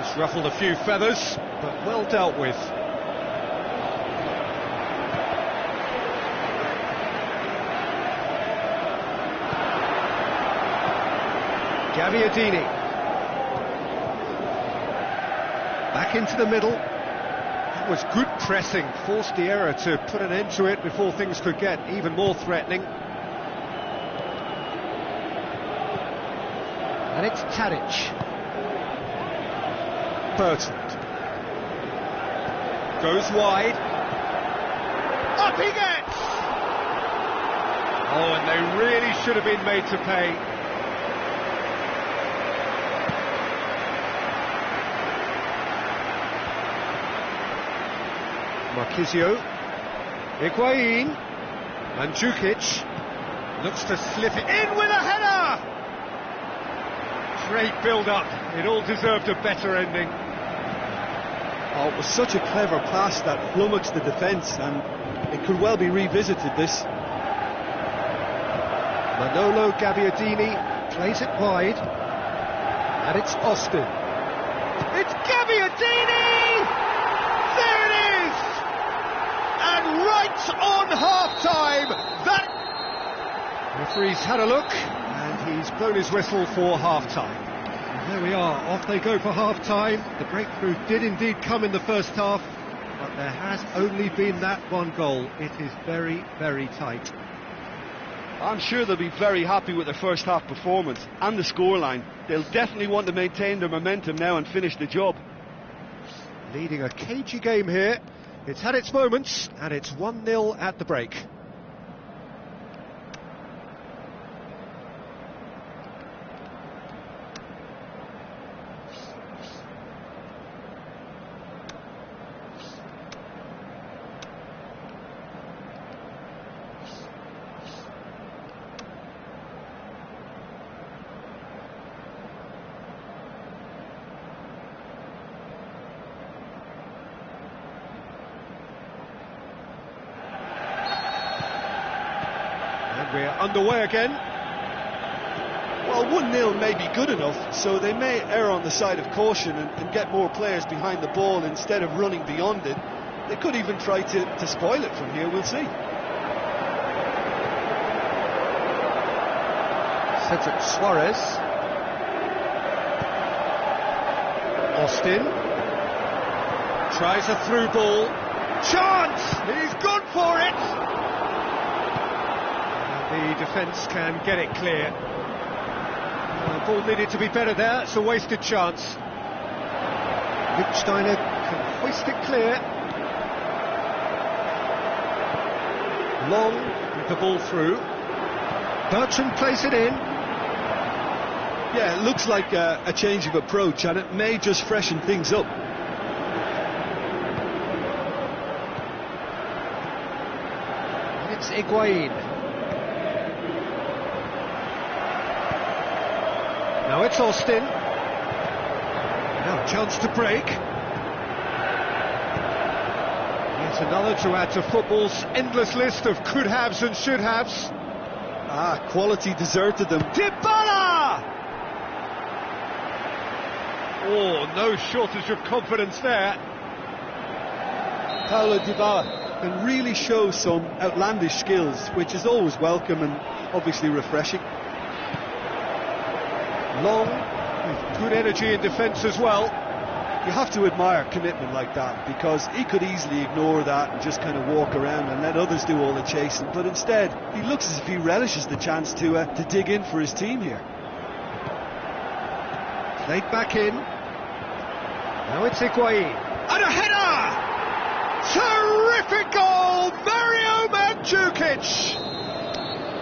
He's ruffled a few feathers, but well dealt with. Gabbiadini. Back into the middle. That was good pressing, forced the error to put an end to it before things could get even more threatening. And it's Tadic. Bertrand. Goes wide. Up he gets! Oh, and they really should have been made to pay. Marquisio. Higuain. And Djukic looks to slip it in with a header! Great build-up. It all deserved a better ending. Oh, it was such a clever pass that flummoxed the defence, and it could well be revisited, this. Manolo Gabbiadini plays it wide, and it's Austin. It's Gabbiadini! There it is! And right on half-time, that... The referee's had a look, and he's blown his whistle for half-time. There we are, off they go for half-time. The breakthrough did indeed come in the first half, but there has only been that one goal. It is very, very tight. I'm sure they'll be very happy with their first half performance and the scoreline. They'll definitely want to maintain their momentum now and finish the job. Leading a cagey game here. It's had its moments, and it's 1-0 at the break. We're underway again. Well, 1-0 may be good enough, so they may err on the side of caution and get more players behind the ball instead of running beyond it. They could even try to spoil it from here, we'll see. Cedric Suarez. Austin. Tries a through ball. Chance! He's gone for it! The defence can get it clear. The ball needed to be better there, it's a wasted chance. Lichtsteiner can hoist it clear. Long with the ball through. Bertrand plays it in. Yeah, it looks like a change of approach, and it may just freshen things up. And it's Higuain. Now it's Austin. Now a chance to break. Yet another to add to football's endless list of could-haves and should-haves. Quality deserted them. Dybala! Oh, no shortage of confidence there. Paulo Dybala can really show some outlandish skills, which is always welcome and obviously refreshing. Long, with good energy in defence as well. You have to admire commitment like that, because he could easily ignore that and just kind of walk around and let others do all the chasing, but instead he looks as if he relishes the chance to dig in for his team here. Played back in. Now it's Higuain. And a header! Terrific goal! Mario Mandzukic!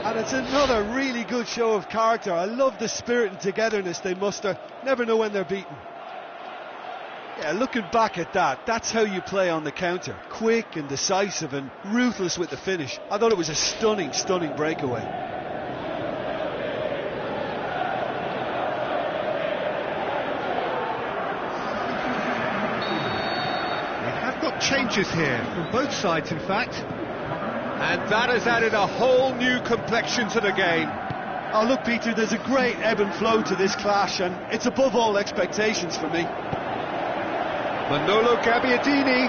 And it's another really good show of character. I love the spirit and togetherness they muster. Never know when they're beaten. Yeah, looking back at that, that's how you play on the counter. Quick and decisive and ruthless with the finish. I thought it was a stunning, stunning breakaway. We have got changes here, from both sides in fact. And that has added a whole new complexion to the game. Oh, look, Peter, there's a great ebb and flow to this clash, and it's above all expectations for me. Manolo Gabbiadini.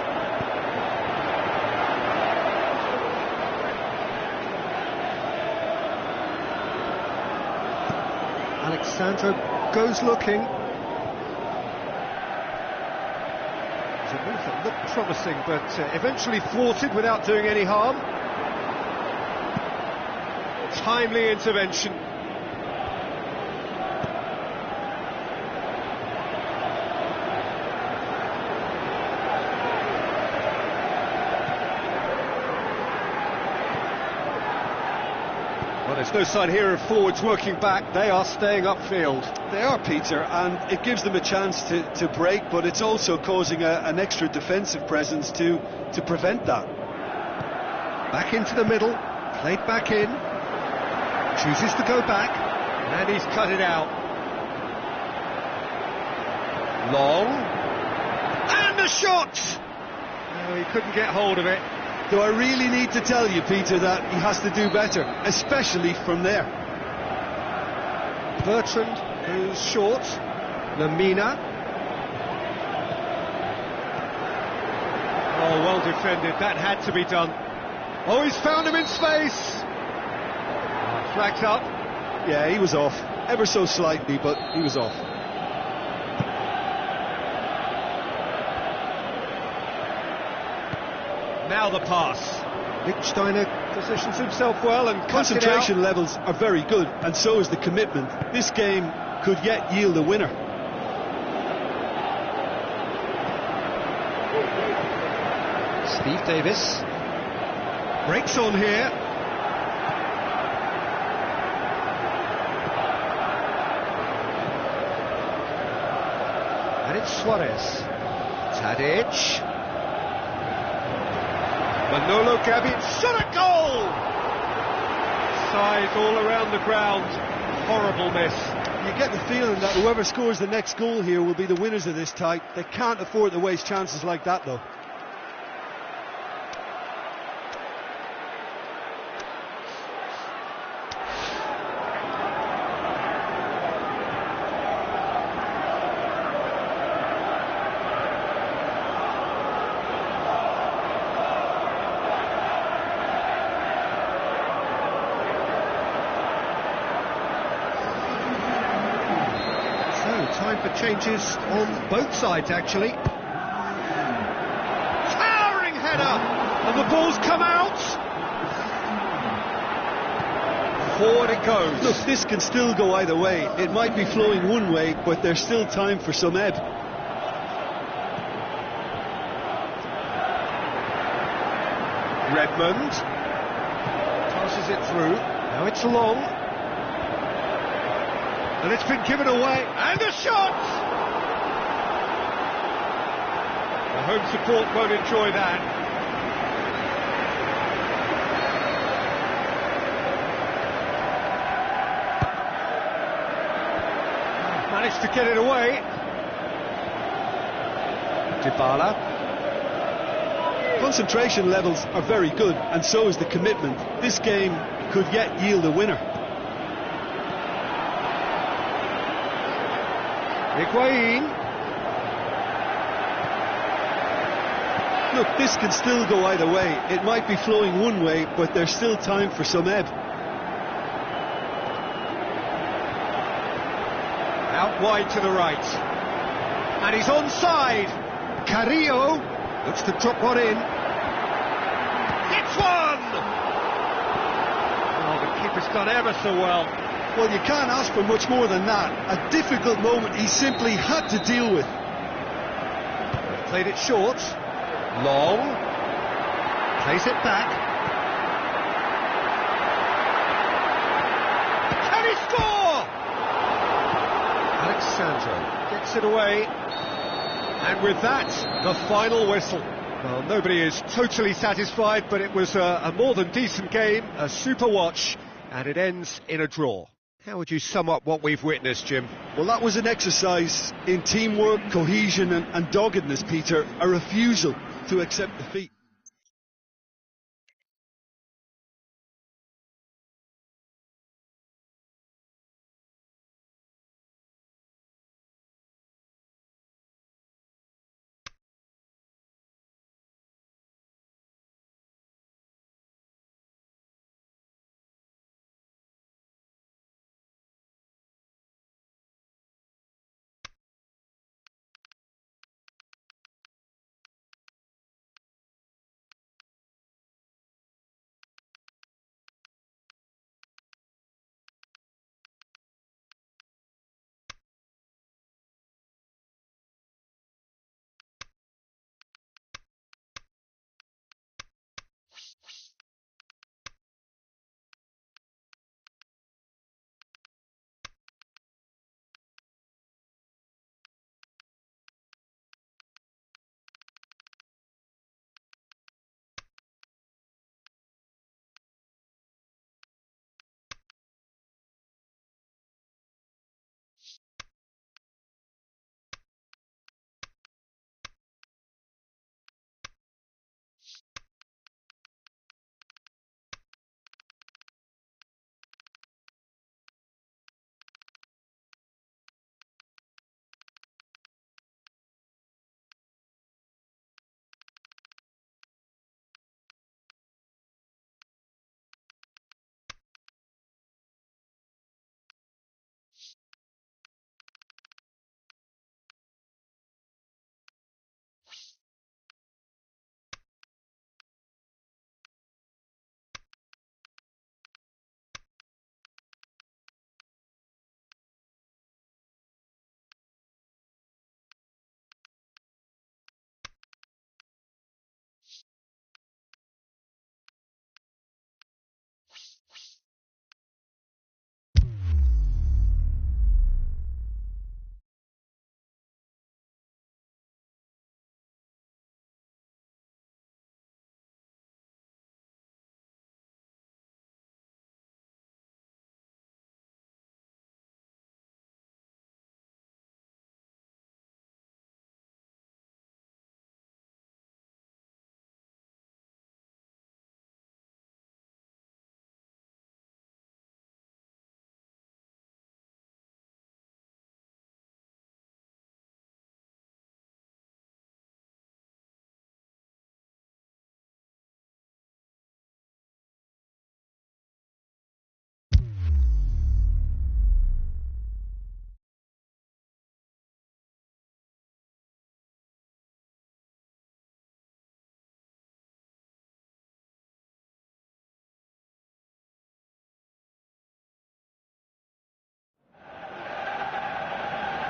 Alexandro goes looking. It was a move that looked promising, but eventually thwarted without doing any harm. Timely intervention. Well, there's no sign here of forwards working back. They are staying upfield. They are, Peter, and it gives them a chance to break, but it's also causing an extra defensive presence to prevent that. Back into the middle, played back in, chooses to go back, and he's cut it out. Long, and a shot! No, he couldn't get hold of it. Do I really need to tell you, Peter, that he has to do better, especially from there? Bertrand, who's short. Lamina. Oh, well defended. That had to be done. Oh, he's found him in space. Flagged up. Yeah, he was off. Ever so slightly, but he was off. Now the pass. Lichtsteiner positions himself well and cuts it out. Concentration levels are very good, and so is the commitment. This game could yet yield a winner. Steve Davis breaks on here. And it's Suarez. Tadic. Manolo Gavic shot a goal! Size all around the ground. Horrible miss. You get the feeling that whoever scores the next goal here will be the winners of this tie. They can't afford to waste chances like that, though. Time for changes on both sides, actually. Towering header! And the ball's come out! Forward it goes. Look, this can still go either way. It might be flowing one way, but there's still time for some ebb. Redmond passes it through. Now it's long. And it's been given away, and a shot! The home support won't enjoy that. Managed to get it away. Dybala. Concentration levels are very good, and so is the commitment. This game could yet yield a winner. Higuain. Look, this can still go either way. It might be flowing one way, but there's still time for some ebb. Out wide to the right. And he's onside. Carrillo looks to drop one in. It's one! Oh, the keeper's done ever so well. Well, you can't ask for much more than that. A difficult moment he simply had to deal with. Played it short. Long. Plays it back. Can he score? Alexandro gets it away. And with that, the final whistle. Well, nobody is totally satisfied, but it was a more than decent game, a super watch, and it ends in a draw. How would you sum up what we've witnessed, Jim? Well, that was an exercise in teamwork, cohesion and doggedness, Peter. A refusal to accept defeat.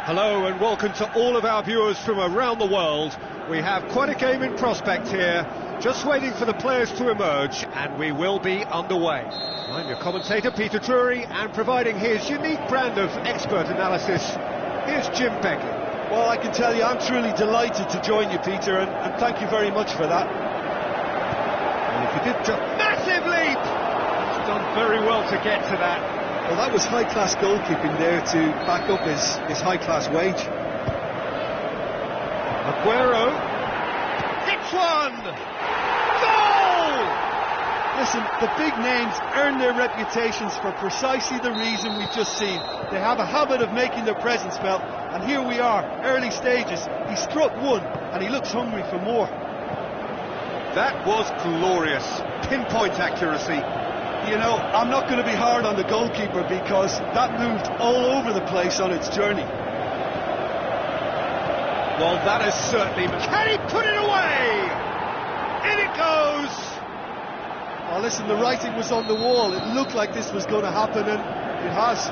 Hello and welcome to all of our viewers from around the world. We have quite a game in prospect here, just waiting for the players to emerge, and we will be underway. I'm your commentator, Peter Drury, and providing his unique brand of expert analysis, here's Jim Beckley. Well, I can tell you, I'm truly delighted to join you, Peter, and thank you very much for that. And if you did jump, massive leap! He's done very well to get to that. Well, that was high-class goalkeeping there to back up his high-class wage. Aguero hits one! Goal! Listen, the big names earn their reputations for precisely the reason we've just seen. They have a habit of making their presence felt, and here we are, early stages. He struck one, and he looks hungry for more. That was glorious. Pinpoint accuracy. You know, I'm not going to be hard on the goalkeeper because that moved all over the place on its journey. Well, that is certainly... Can he put it away? In it goes! Oh, listen, the writing was on the wall. It looked like this was going to happen, and it has.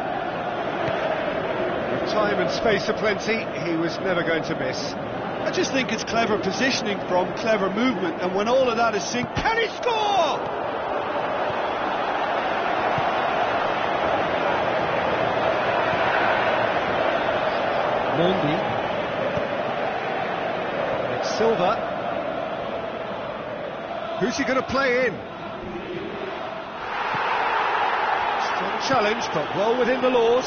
With time and space aplenty, he was never going to miss. I just think it's clever positioning from clever movement, and when all of that is synced... Can he score? Mondi. It's Silva. Who's he going to play in? Strong challenge, but well within the laws.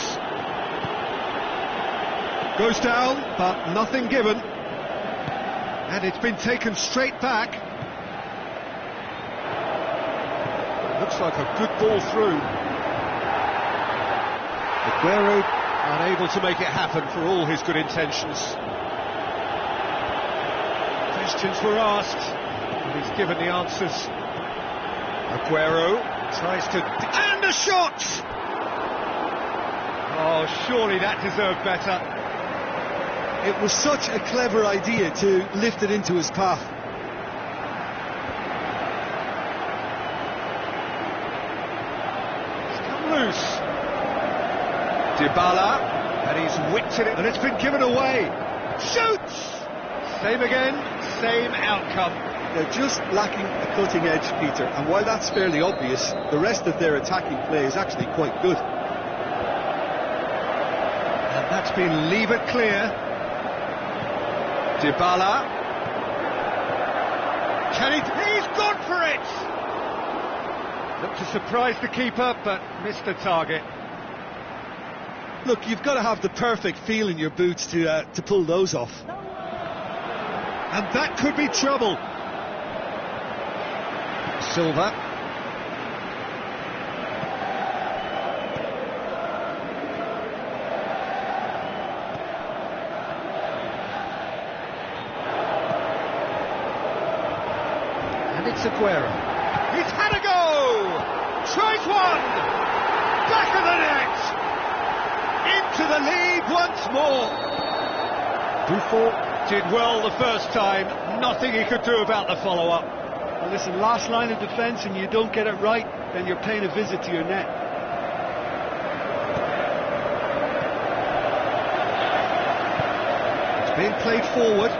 Goes down, but nothing given. And it's been taken straight back. Looks like a good ball through. Aguero unable to make it happen for all his good intentions. Questions were asked, and he's given the answers. Aguero tries to... And a shot! Oh, surely that deserved better. It was such a clever idea to lift it into his path. It's come loose. Dybala, and he's whipped it, and it's been given away. Shoots! Same again, same outcome. They're just lacking a cutting edge, Peter, and while that's fairly obvious, the rest of their attacking play is actually quite good. And that's been levered clear. Dybala. Can he? He's gone for it! Looked to surprise the keeper, but missed the target. Look, you've got to have the perfect feel in your boots to pull those off. And that could be trouble. Silva. And it's Aguero. He's had a go! Tries one! Back of the net! Into the lead once more. Buffon did well the first time, nothing he could do about the follow-up. Well, listen, last line of defence and you don't get it right, then you're paying a visit to your net. It's being played forward.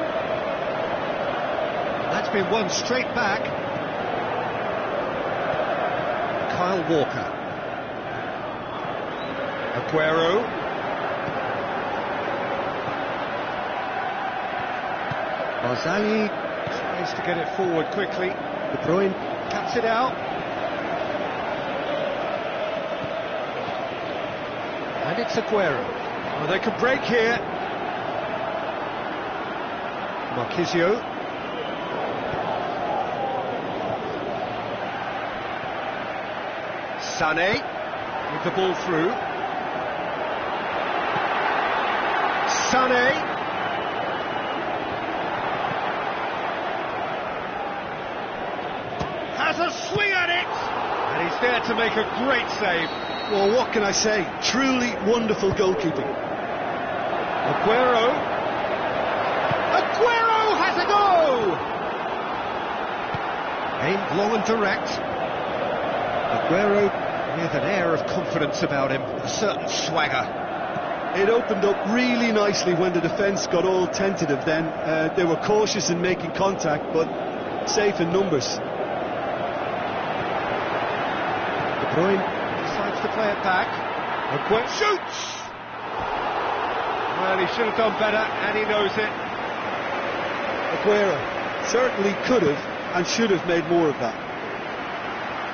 That's been won straight back. Kyle Walker. Aguero. Barzagli tries to get it forward quickly. De Bruyne cuts it out. And it's Aguero. Well, they can break here. Marquisio. Sané with the ball through. Sané. Has a swing at it! And he's there to make a great save. Well, what can I say? Truly wonderful goalkeeping. Aguero. Aguero has a go! Aimed long and direct. Aguero with an air of confidence about him, a certain swagger. It opened up really nicely when the defence got all tentative then. They were cautious in making contact, but safe in numbers. De Bruyne decides to play it back. Aguero shoots! Well, he should have done better, and he knows it. Aguero certainly could have and should have made more of that.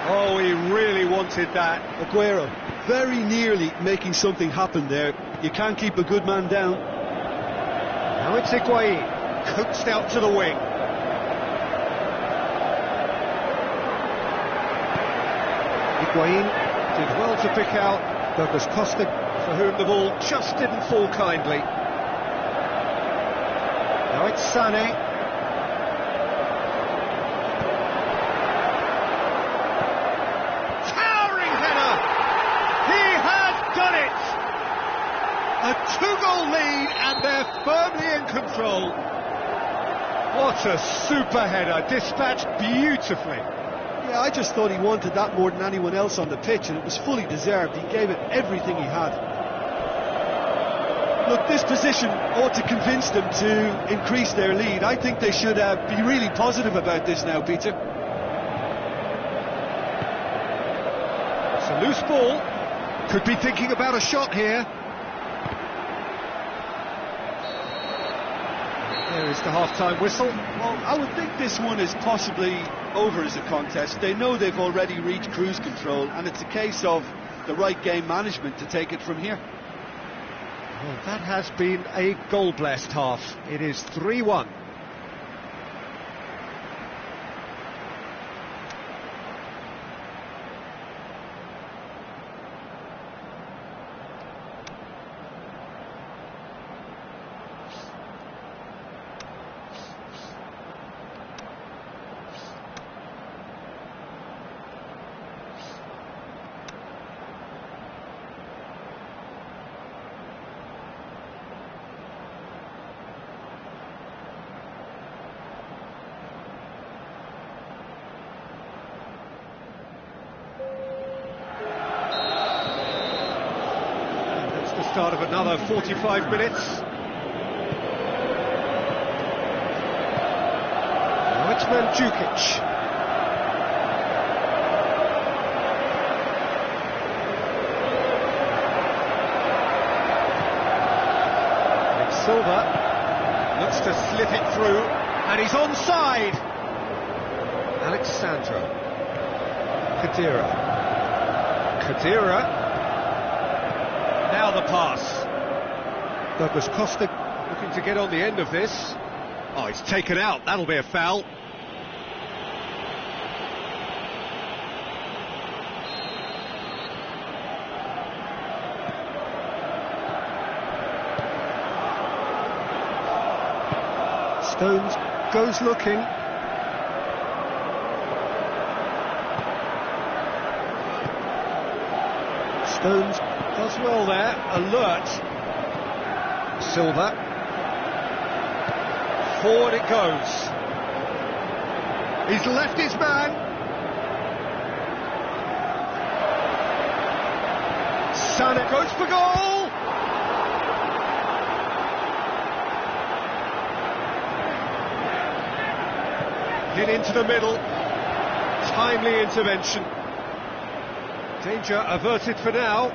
Oh, he really wanted that. Aguero very nearly making something happen there. You can't keep a good man down. Now it's Higuain, coaxed out to the wing. Higuain did well to pick out Douglas Costa, for whom the ball just didn't fall kindly. Now it's Sané. Towering header! He has done it! A two-goal lead, and they're firmly in control. What a super header, dispatched beautifully. Yeah, I just thought he wanted that more than anyone else on the pitch, and it was fully deserved. He gave it everything he had. Look, this position ought to convince them to increase their lead. I think they should be really positive about this now, Peter. It's a loose ball. Could be thinking about a shot here. There is the half-time whistle. Well, I would think this one is possibly over as a contest. They know they've already reached cruise control, and it's a case of the right game management to take it from here. Well, that has been a goal-blessed half. It is 3-1. Start of another 45 minutes. Now it's Mandzukic. It's Silva. Looks to slip it through, and he's onside. Alexandro. Khedira. Now the pass. Douglas Costa looking to get on the end of this. Oh, it's taken out. That'll be a foul. Stones goes looking. Stones does well there, alert. Silva. Forward it goes. He's left his man. Sané goes for goal. Hit into the middle. Timely intervention. Danger averted for now.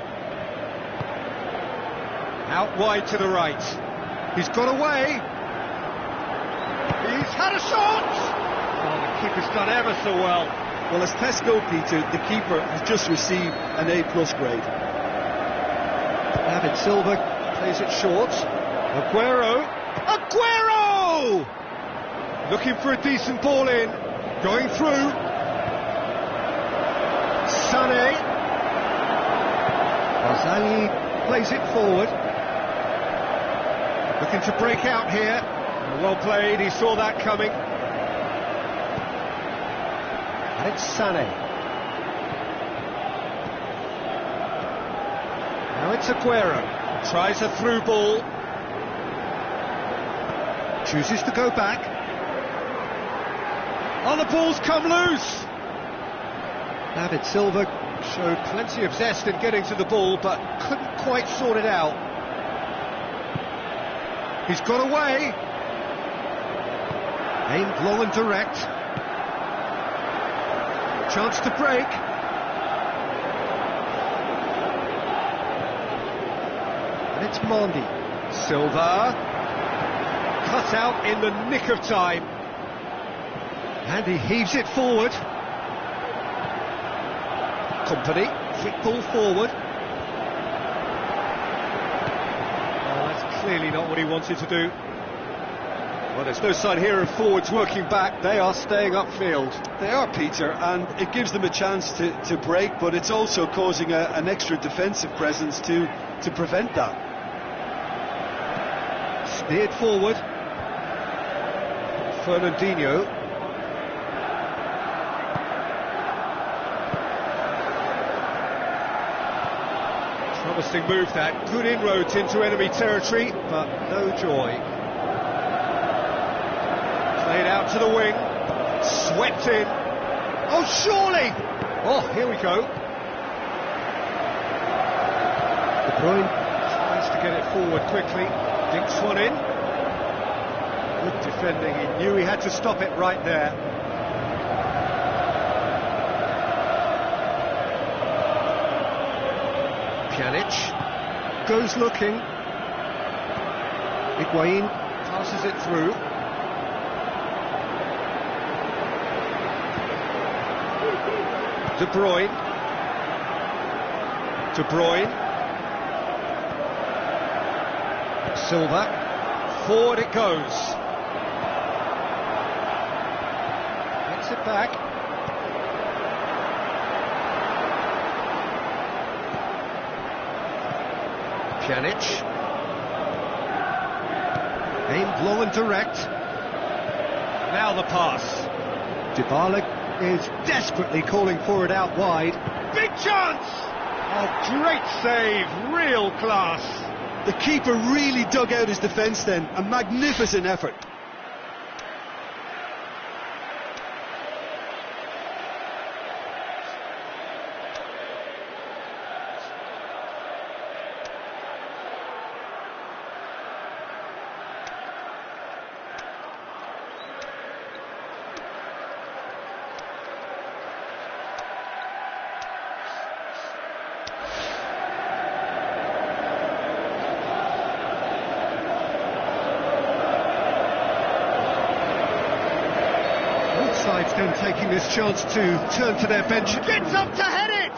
Out wide to the right. He's got away. He's had a shot! Oh, the keeper's done ever so well. Well, as tests go, Peter, the keeper has just received an A+ grade. David Silva plays it short. Aguero! Looking for a decent ball in. Going through. Sané. Barzagli plays it forward. Looking to break out here. Well played, he saw that coming. And it's Sané. Now it's Aguero. Tries a through ball. Chooses to go back. Oh, the ball's come loose! David Silva showed plenty of zest in getting to the ball, but couldn't quite sort it out. He's got away. Aimed low and direct. Chance to break. And it's Mondi. Silva. Cut out in the nick of time. And he heaves it forward. Company. Quick ball forward. Oh, that's clearly not what he wanted to do. Well, there's no sign here of forwards working back. They are staying upfield. They are, Peter, and it gives them a chance to break, but it's also causing an extra defensive presence to prevent that. Steered forward. Fernandinho. Promising move that. Good inroads into enemy territory, but no joy. Played out to the wing, swept in. Oh, surely! Oh, here we go. De Bruyne tries to get it forward quickly, dinks one in. Good defending, he knew he had to stop it right there. Pjanic goes looking. Higuain passes it through. De Bruyne. De Bruyne. Silva. Forward it goes. Gets it back. Pjanic. Aimed low and direct. Now the pass. Dybala is desperately calling for it out wide. Big chance! Oh, great save, real class. The keeper really dug out his defence then, a magnificent effort. Sides then taking this chance to turn to their bench. Gets up to head it!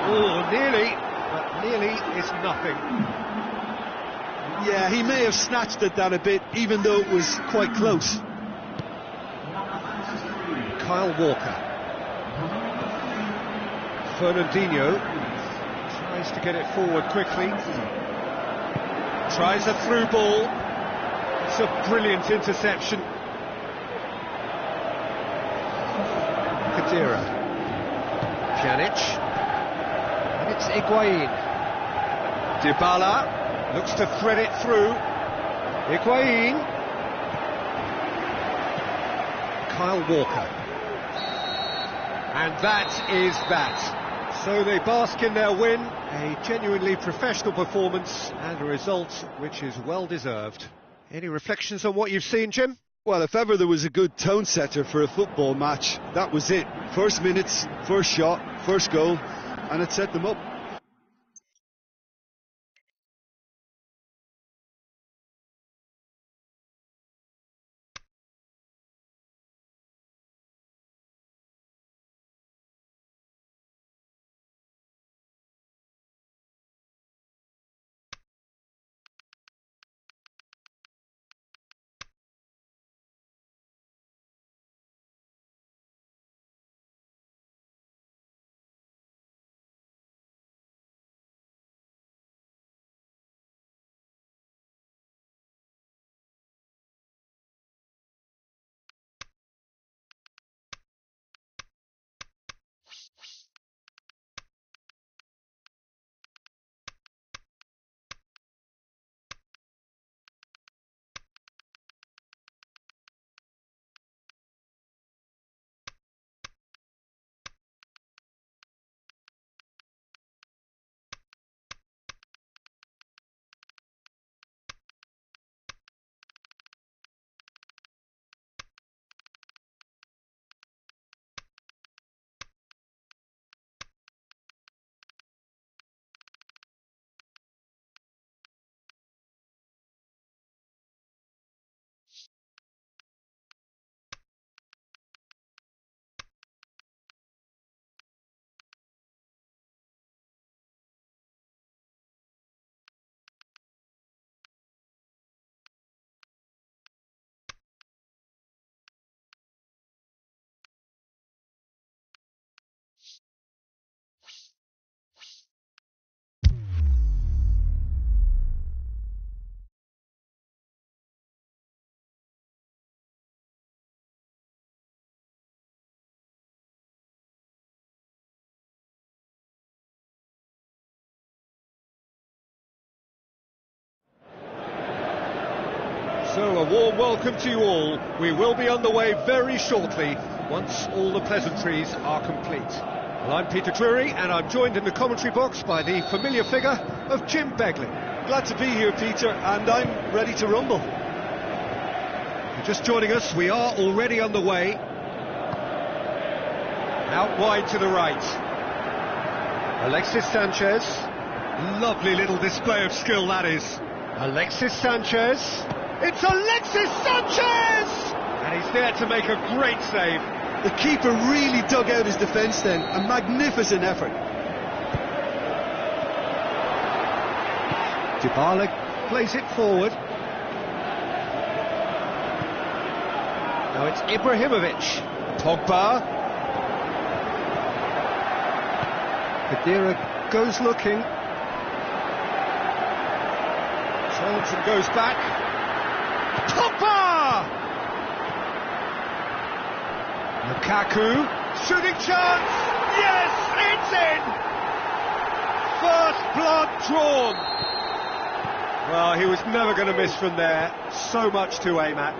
Oh, nearly, but nearly is nothing. Yeah, he may have snatched at that a bit, even though it was quite close. Kyle Walker. Fernandinho tries to get it forward quickly. Tries a through ball. It's a brilliant interception. Kadira. Pjanic. And it's Higuain. Dybala looks to thread it through. Higuain. Kyle Walker. And that is that. So they bask in their win, a genuinely professional performance and a result which is well deserved. Any reflections on what you've seen, Jim? Well, if ever there was a good tone setter for a football match, that was it. First minutes, first shot, first goal, and it set them up. So a warm welcome to you all. We will be underway very shortly once all the pleasantries are complete. Well, I'm Peter Drury and I'm joined in the commentary box by the familiar figure of Jim Begley. Glad to be here, Peter, and I'm ready to rumble. Just joining us, we are already underway. Out wide to the right. Alexis Sanchez. Lovely little display of skill that is. Alexis Sanchez. It's Alexis Sanchez! And he's there to make a great save. The keeper really dug out his defence then. A magnificent effort. Dybala plays it forward. Now it's Ibrahimovic. Pogba. Khedira goes looking. Turns and goes back. Pogba! Lukaku, shooting chance! Yes, it's in! First blood drawn. Well, he was never going to miss from there. So much to aim at.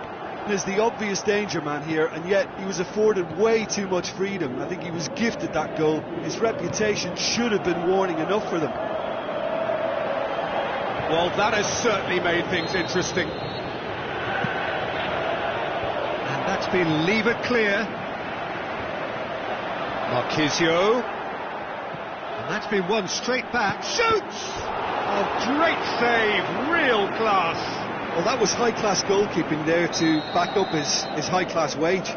There's the obvious danger man here, and yet he was afforded way too much freedom. I think he was gifted that goal. His reputation should have been warning enough for them. Well, that has certainly made things interesting. And that's been levered clear. Marquisio. And that's been won straight back. Shoots! Oh, great save, real class. Well, that was high-class goalkeeping there to back up his high-class wage.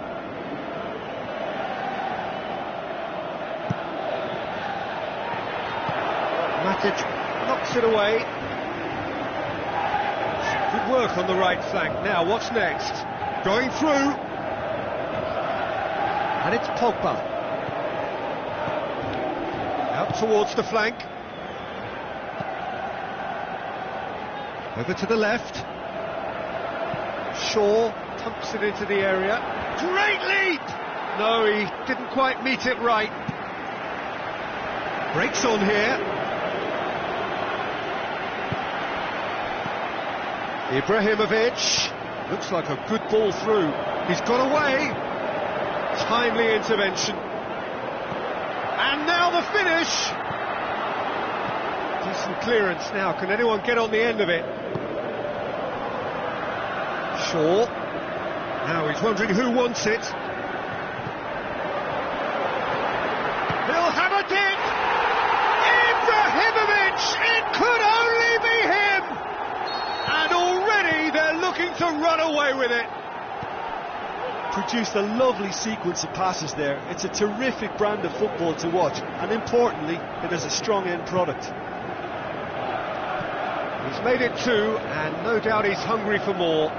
Matic knocks it away. Good work on the right flank. Now, what's next? Going through. And it's Pogba. Out towards the flank. Over to the left. Shaw pumps it into the area. Great leap! No, he didn't quite meet it right. Breaks on here. Ibrahimovic. Looks like a good ball through. He's got away. Timely intervention. And now the finish. Decent clearance now. Can anyone get on the end of it? Shaw. Now he's wondering who wants it. He'll have it in! Ibrahimovic! It could only be him! And already they're looking to run away with it. Produced a lovely sequence of passes there. It's a terrific brand of football to watch, and importantly, it is a strong end product. He's made it two, and no doubt he's hungry for more.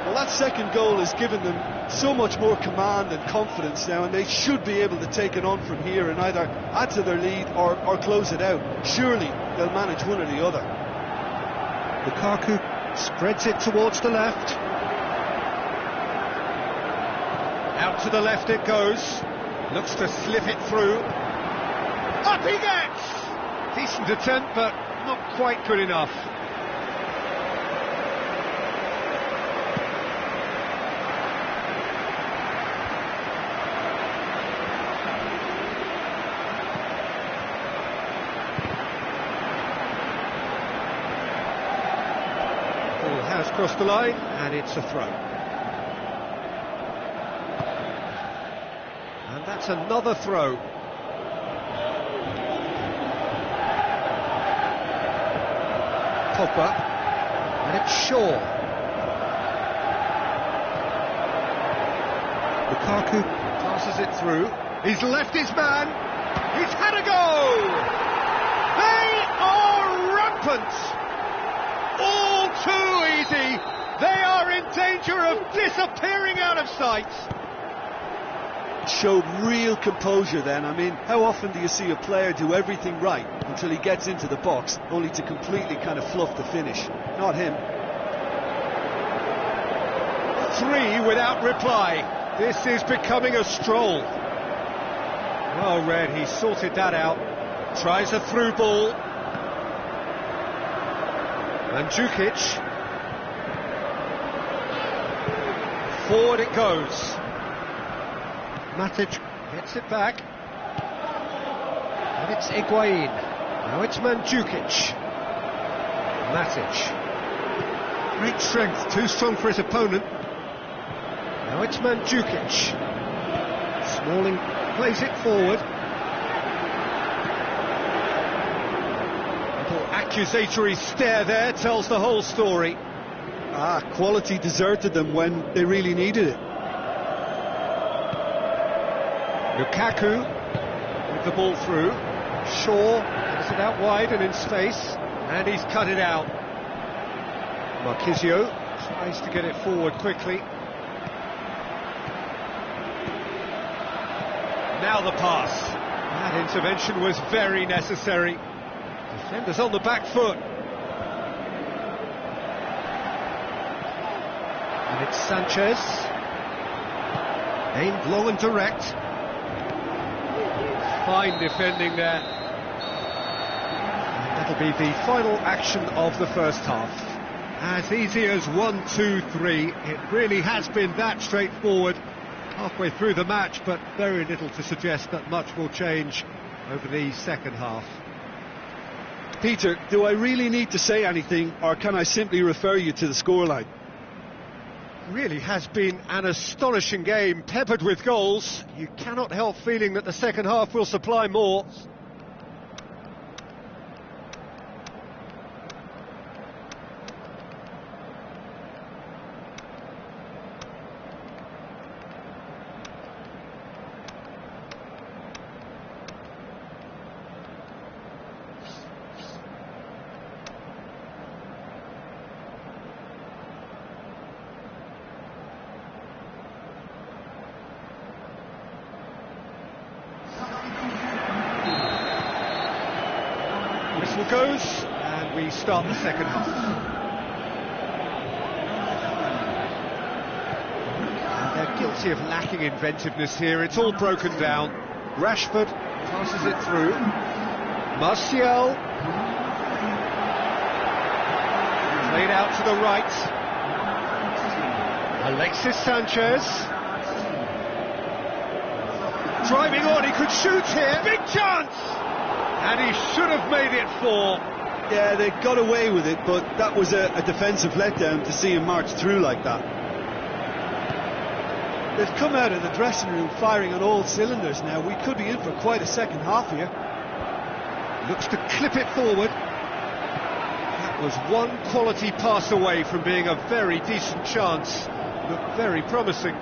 Well, that second goal has given them so much more command and confidence now, and they should be able to take it on from here and either add to their lead or close it out. Surely they'll manage one or the other. Lukaku spreads it towards the left. Out to the left it goes. Looks to slip it through. Up he gets! Decent attempt, but not quite good enough. Ball has crossed the line, and it's a throw. And that's another throw. Pogba, and it's Shaw. Lukaku passes it through. He's left his man. He's had a go. They are rampant. All too easy. They are in danger of disappearing out of sight. Showed real composure then. I mean, how often do you see a player do everything right until he gets into the box, only to completely kind of fluff the finish? Not him. 3 without reply. This is becoming a stroll. Well read, he sorted that out. Tries a through ball. Mandzukic. Forward it goes. Matic gets it back. And it's Higuain. Now it's Mandzukic. Matic. Great strength, too strong for his opponent. Now it's Mandzukic. Smalling plays it forward. Little accusatory stare there tells the whole story. Quality deserted them when they really needed it. Lukaku with the ball through. Shaw gets it out wide and in space, and he's cut it out. Marquisio tries to get it forward quickly. Now the pass. That intervention was very necessary. Defenders on the back foot. And it's Sanchez. Aimed low and direct. Fine defending there. And that'll be the final action of the first half. As easy as 1, 2, 3. It really has been that straightforward halfway through the match, but very little to suggest that much will change over the second half. Peter, do I really need to say anything, or can I simply refer you to the scoreline? Really has been an astonishing game, peppered with goals. You cannot help feeling that the second half will supply more. Whistle goes, and we start the second half. And they're guilty of lacking inventiveness here. It's all broken down. Rashford passes it through. Martial. Played out to the right. Alexis Sanchez. Driving on, he could shoot here. Big chance! And he should have made it 4. Yeah, they got away with it, but that was a defensive letdown to see him march through like that. They've come out of the dressing room firing on all cylinders now. We could be in for quite a second half here. Looks to clip it forward. That was one quality pass away from being a very decent chance. Looked very promising.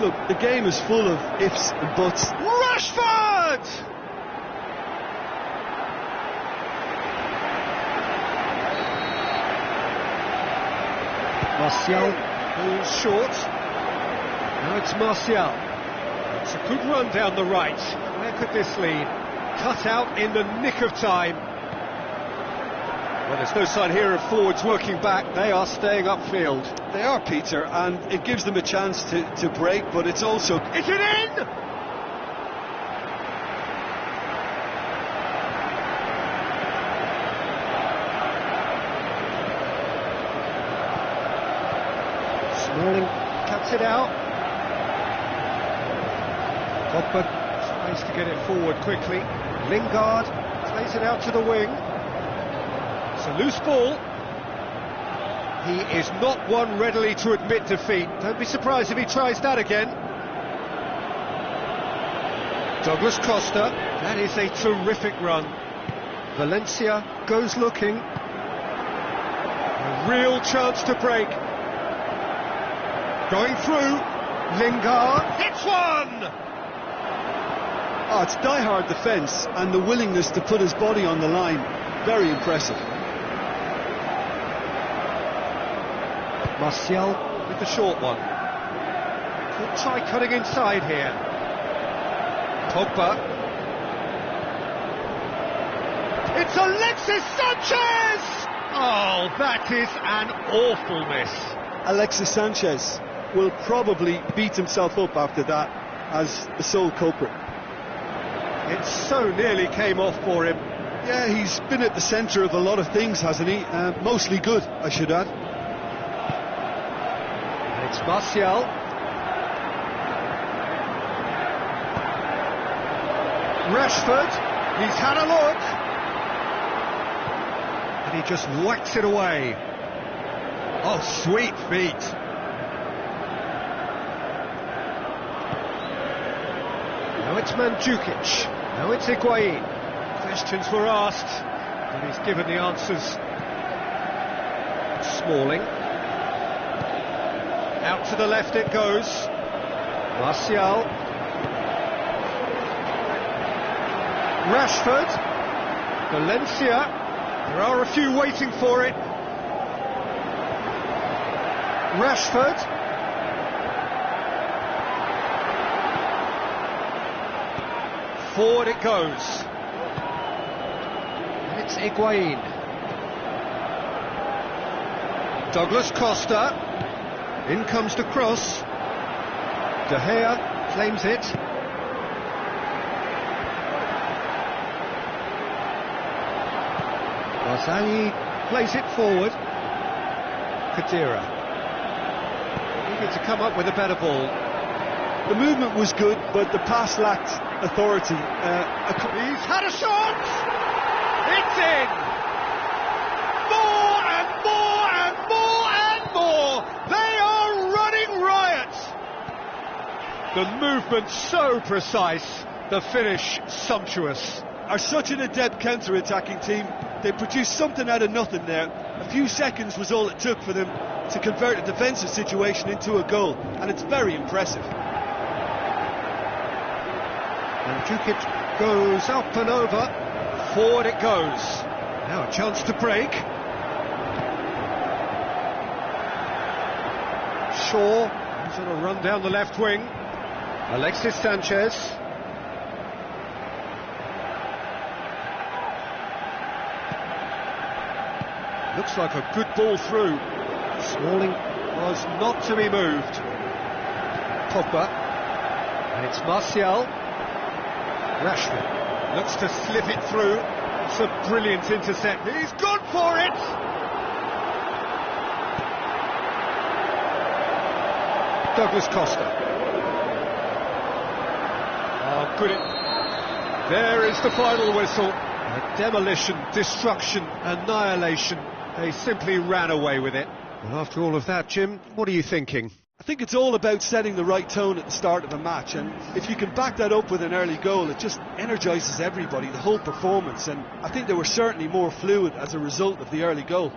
Look, the game is full of ifs and buts. Rashford! Martial falls short. Now it's Martial. It's a good run down the right. Where could this lead? Cut out in the nick of time. Well, there's no sign here of forwards working back. They are staying upfield. They are, Peter, and it gives them a chance to break, but it's also... Is it in? Smalling cuts it out. Pogba tries to get it forward quickly. Lingard plays it out to the wing. It's a loose ball. He is not one readily to admit defeat. Don't be surprised if he tries that again. Douglas Costa. That is a terrific run. Valencia goes looking. A real chance to break. Going through. Lingard hits one! Oh, it's die-hard defence and the willingness to put his body on the line. Very impressive. Martial with the short one. Could try cutting inside here. Pogba. It's Alexis Sanchez! Oh, that is an awful miss. Alexis Sanchez will probably beat himself up after that as the sole culprit. It so nearly came off for him. Yeah, he's been at the centre of a lot of things, hasn't he? Mostly good, I should add. It's Martial. Rashford, he's had a look. And he just whacks it away. Oh, sweet feet. Now it's Mandzukic. Now it's Higuain. Questions were asked, and he's given the answers. Smalling. Out to the left it goes. Martial. Rashford. Valencia. There are a few waiting for it. Rashford. Forward it goes. And it's Higuain. Douglas Costa. In comes the cross. De Gea claims it. Barzagli plays it forward. Khedira. Eager to come up with a better ball. The movement was good, but the pass lacked authority. He's had a shot! It's in! More and more and more and more! They are running riot! The movement so precise, the finish sumptuous. Are such an adept counter-attacking team. They produced something out of nothing there. A few seconds was all it took for them to convert a defensive situation into a goal, and it's very impressive. Mandzukic goes up and over. Forward it goes. Now a chance to break. Shaw, he's on a run down the left wing. Alexis Sanchez. Looks like a good ball through. Smalling was not to be moved. Pogba. And it's Martial. Rashford looks to slip it through. It's a brilliant intercept. He's gone for it! Douglas Costa. Oh, good. There is the final whistle. Demolition, destruction, annihilation. They simply ran away with it. Well, after all of that, Jim, what are you thinking? I think it's all about setting the right tone at the start of a match, and if you can back that up with an early goal, it just energises everybody, the whole performance, and I think they were certainly more fluid as a result of the early goal.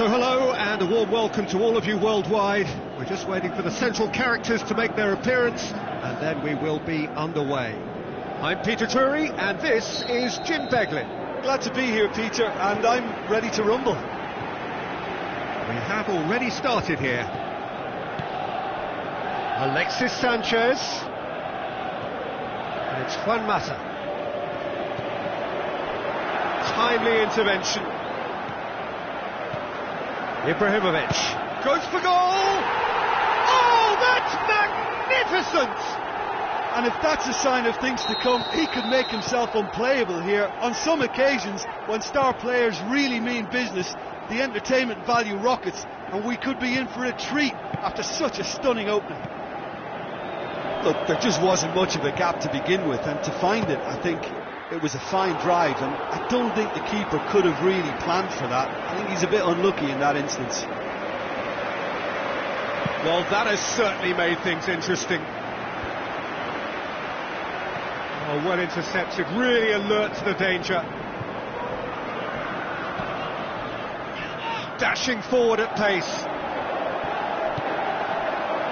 So hello and a warm welcome to all of you worldwide. We're just waiting for the central characters to make their appearance and then we will be underway. I'm Peter Drury and this is Jim Beglin. Glad to be here, Peter, and I'm ready to rumble. We have already started here. Alexis Sanchez. And it's Juan Mata. Timely intervention. Ibrahimovic goes for goal! Oh, that's magnificent! And if that's a sign of things to come, he could make himself unplayable here. On some occasions, when star players really mean business, the entertainment value rockets, and we could be in for a treat after such a stunning opening. Look, there just wasn't much of a gap to begin with, and to find it, I think it was a fine drive, and I don't think the keeper could have really planned for that. I think he's a bit unlucky in that instance. Well, that has certainly made things interesting. Oh, well intercepted, really alert to the danger. Dashing forward at pace.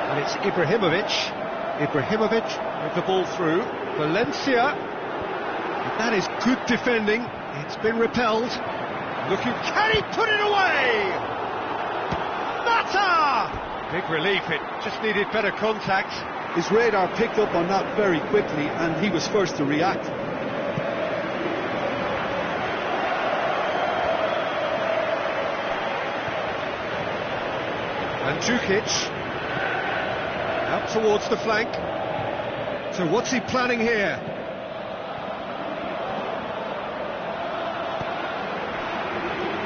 And it's Ibrahimovic. Ibrahimovic with the ball through. Valencia. That is good defending. It's been repelled. Looking, can he put it away? Mata! Big relief, it just needed better contact. His radar picked up on that very quickly, and he was first to react. And Djukic out towards the flank. So what's he planning here?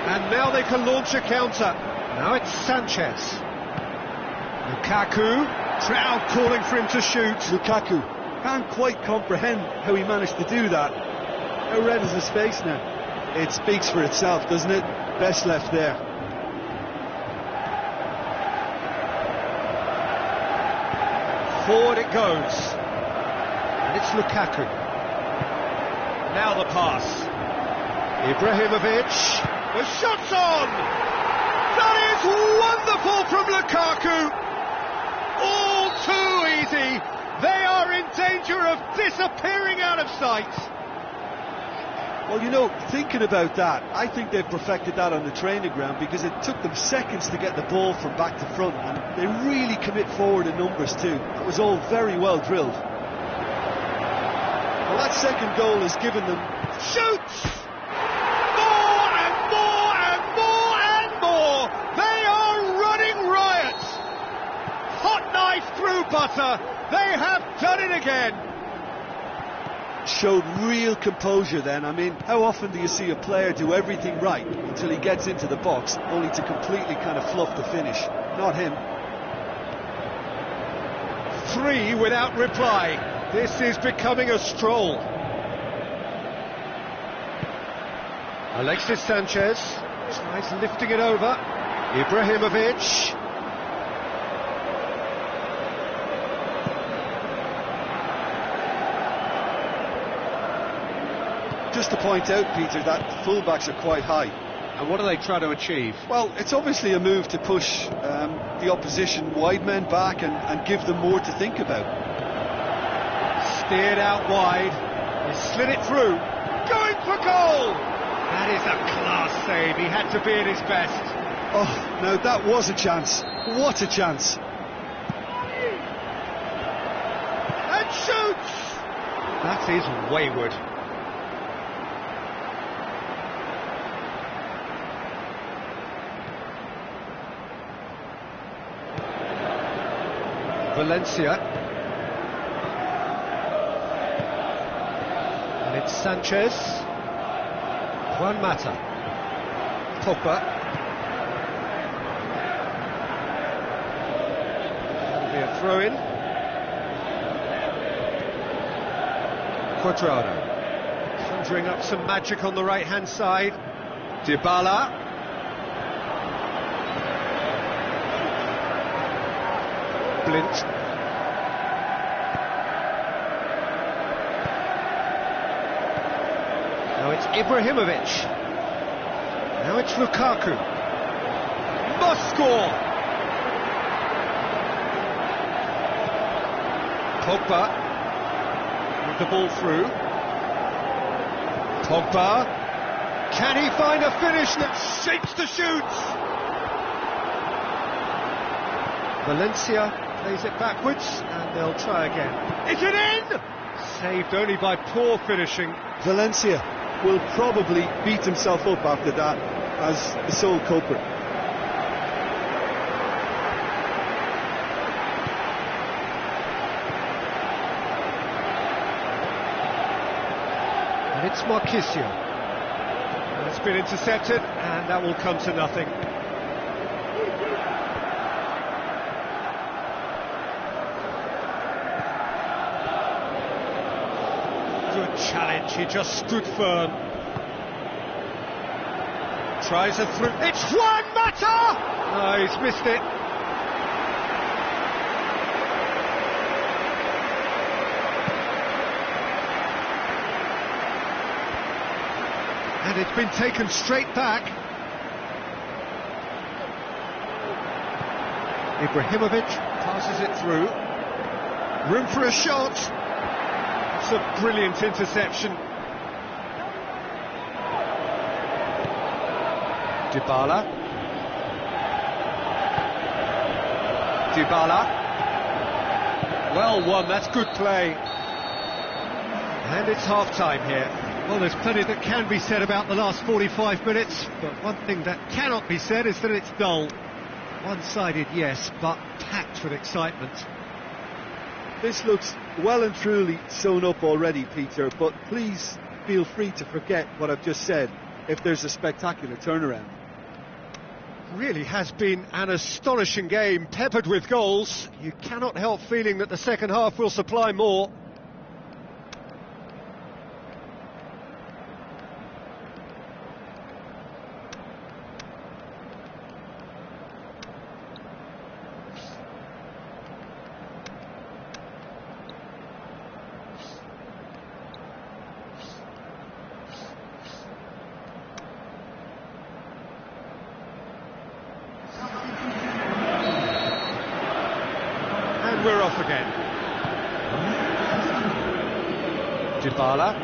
And now they can launch a counter. Now it's Sanchez. Lukaku. Trout calling for him to shoot. Lukaku can't quite comprehend how he managed to do that. How red is his face now? It speaks for itself, doesn't it? Best left there. Forward it goes. And it's Lukaku. Now the pass. Ibrahimovic. The shot's on! That is wonderful from Lukaku! All too easy! They are in danger of disappearing out of sight! Well, you know, thinking about that, I think they've perfected that on the training ground because it took them seconds to get the ball from back to front, and they really commit forward in numbers too. That was all very well drilled. Well, that second goal has given them... Shoots! More and more and more and more! They are running riot! Hot knife through butter! They have done it again! Showed real composure then. I mean, how often do you see a player do everything right until he gets into the box, only to completely kind of fluff the finish? Not him. 3 without reply. This is becoming a stroll. Alexis Sanchez tries lifting it over. Ibrahimovic. Just to point out, Peter, that the fullbacks are quite high. And what are they trying to achieve? Well, it's obviously a move to push the opposition wide men back and give them more to think about. Steered out wide. He slid it through. Going for goal! That is a class save. He had to be at his best. Oh, now that was a chance. What a chance. And shoots! That is wayward. Valencia. And it's Sanchez. Juan Mata. Pogba. That'll be a throw-in. Quadrado. Conjuring up some magic on the right-hand side. Dybala. Blint. Now it's Ibrahimovic. Now it's Lukaku. score. Pogba with the ball through. Pogba, can he find a finish that shapes the shoots? Valencia plays it backwards and they'll try again. Is it in? Saved only by poor finishing. Valencia will probably beat himself up after that as the sole culprit. And it's Marquisio. And it's been intercepted, and that will come to nothing. Good challenge, he just stood firm. Tries a through. It's Juan Mata! No, he's missed it. And it's been taken straight back. Ibrahimovic passes it through. Room for a shot. It's a brilliant interception. Dybala. Well won, that's good play. And it's half-time here. Well, there's plenty that can be said about the last 45 minutes, but one thing that cannot be said is that it's dull. One-sided, yes, but packed with excitement. This looks well and truly sewn up already, Peter, but please feel free to forget what I've just said if there's a spectacular turnaround. Really has been an astonishing game, peppered with goals. You cannot help feeling that the second half will supply more. We're off again. Dybala.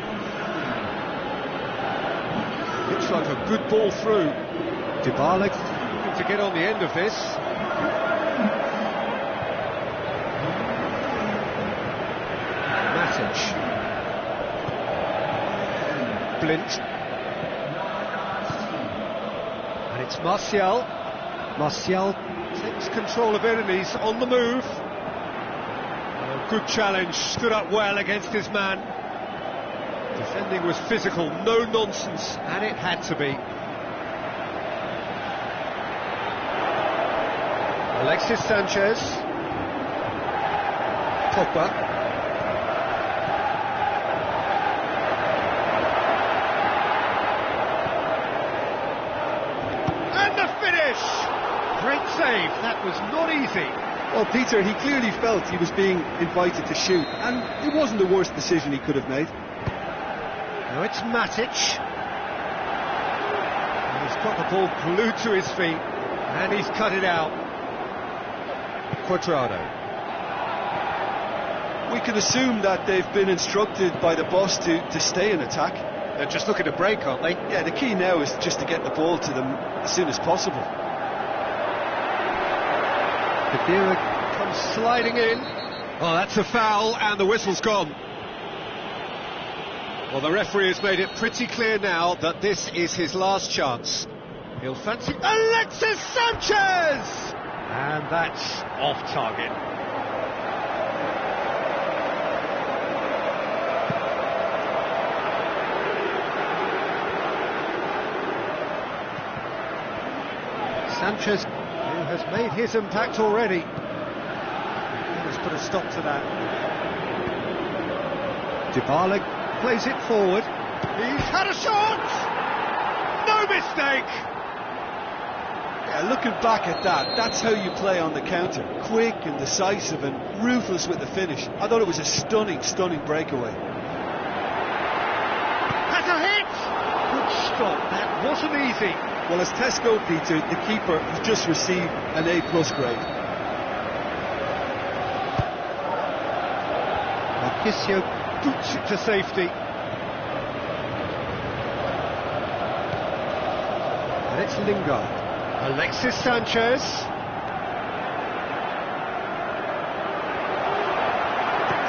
Looks like a good ball through. Dybala looking to get on the end of this. Matic. Blint. And it's Martial. Martial takes control of it and he's on the move. Good challenge, stood up well against his man. Defending was physical, no nonsense, and it had to be. Alexis Sanchez. Pogba. And the finish! Great save, that was not easy. Well, Peter, he clearly felt he was being invited to shoot, and it wasn't the worst decision he could have made. Now it's Matic. And he's got the ball glued to his feet, and he's cut it out. Cuadrado. We can assume that they've been instructed by the boss to stay in attack. They're just looking to break, aren't they? Yeah, the key now is just to get the ball to them as soon as possible. Khedira comes sliding in. Oh, that's a foul, and the whistle's gone. Well, the referee has made it pretty clear now that this is his last chance. He'll fancy Alexis Sanchez! And that's off target. Sanchez, who has made his impact already, has put a stop to that. Dybala plays it forward. He's had a shot! No mistake! Yeah, looking back at that, that's how you play on the counter. Quick and decisive and ruthless with the finish. I thought it was a stunning, stunning breakaway. Has a hit! Good stop. That wasn't easy. Well, as Tesco, Peter, the keeper has just received an A+ grade. Marquisio boots it to safety. And it's Lingard. Alexis Sanchez.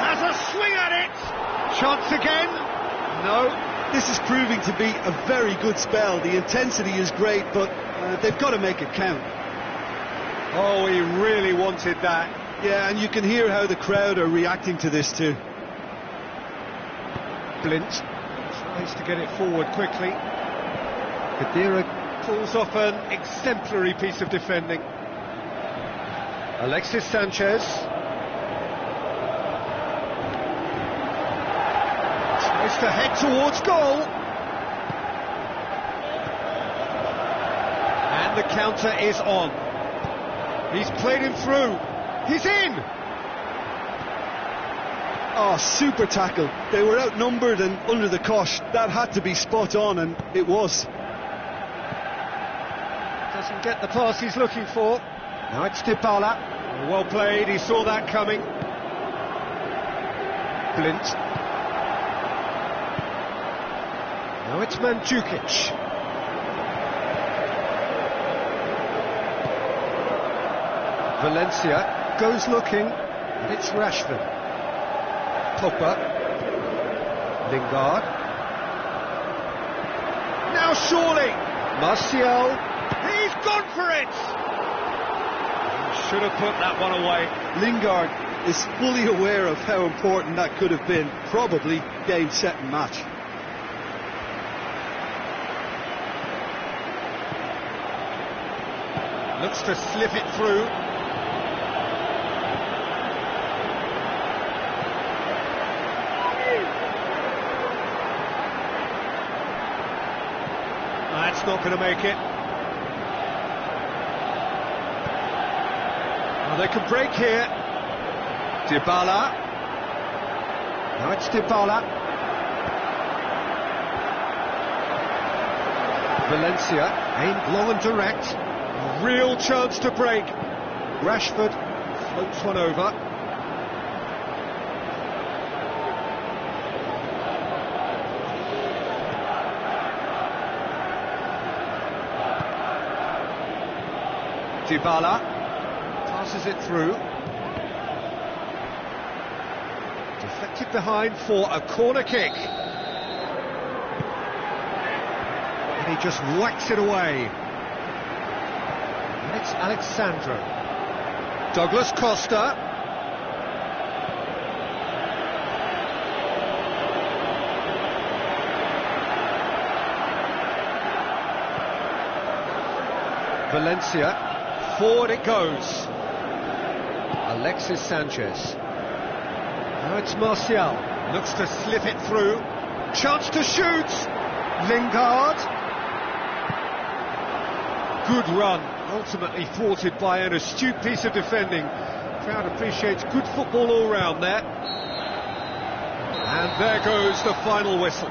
Has a swing at it. Chance again. No, this is proving to be a very good spell. The intensity is great, but they've got to make it count. Oh, he really wanted that. Yeah, and you can hear how the crowd are reacting to this too. Blint tries to get it forward quickly. Kadira pulls off an exemplary piece of defending. Alexis Sanchez tries to head towards goal. And the counter is on. He's played him through. He's in! Oh, super tackle. They were outnumbered and under the cosh. That had to be spot on, and it was. Doesn't get the pass he's looking for. Now it's Dybala. Well played, he saw that coming. Blint. Now it's Mandzukic. Valencia goes looking, and it's Rashford. Pogba. Lingard. Now surely. Martial. He's gone for it! He should have put that one away. Lingard is fully aware of how important that could have been. Probably game, set and match. Looks to slip it through. That's not going to make it. Well, they can break here. Dybala. Now it's Dybala. Valencia aimed long and direct. A real chance to break. Rashford floats one over. Dybala passes it through. Deflected behind for a corner kick. And he just whacks it away. And it's Alexandro. Douglas Costa. Valencia. Forward it goes. Alexis Sanchez. Now it's Martial. Looks to slip it through. Chance to shoot. Lingard. Good run. Ultimately thwarted by an astute piece of defending. Crowd appreciates good football all round there. And there goes the final whistle.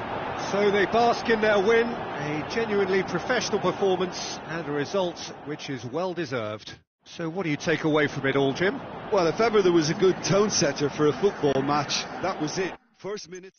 So they bask in their win, a genuinely professional performance and a result which is well deserved. So what do you take away from it all, Jim? Well, if ever there was a good tone setter for a football match, that was it. First minute.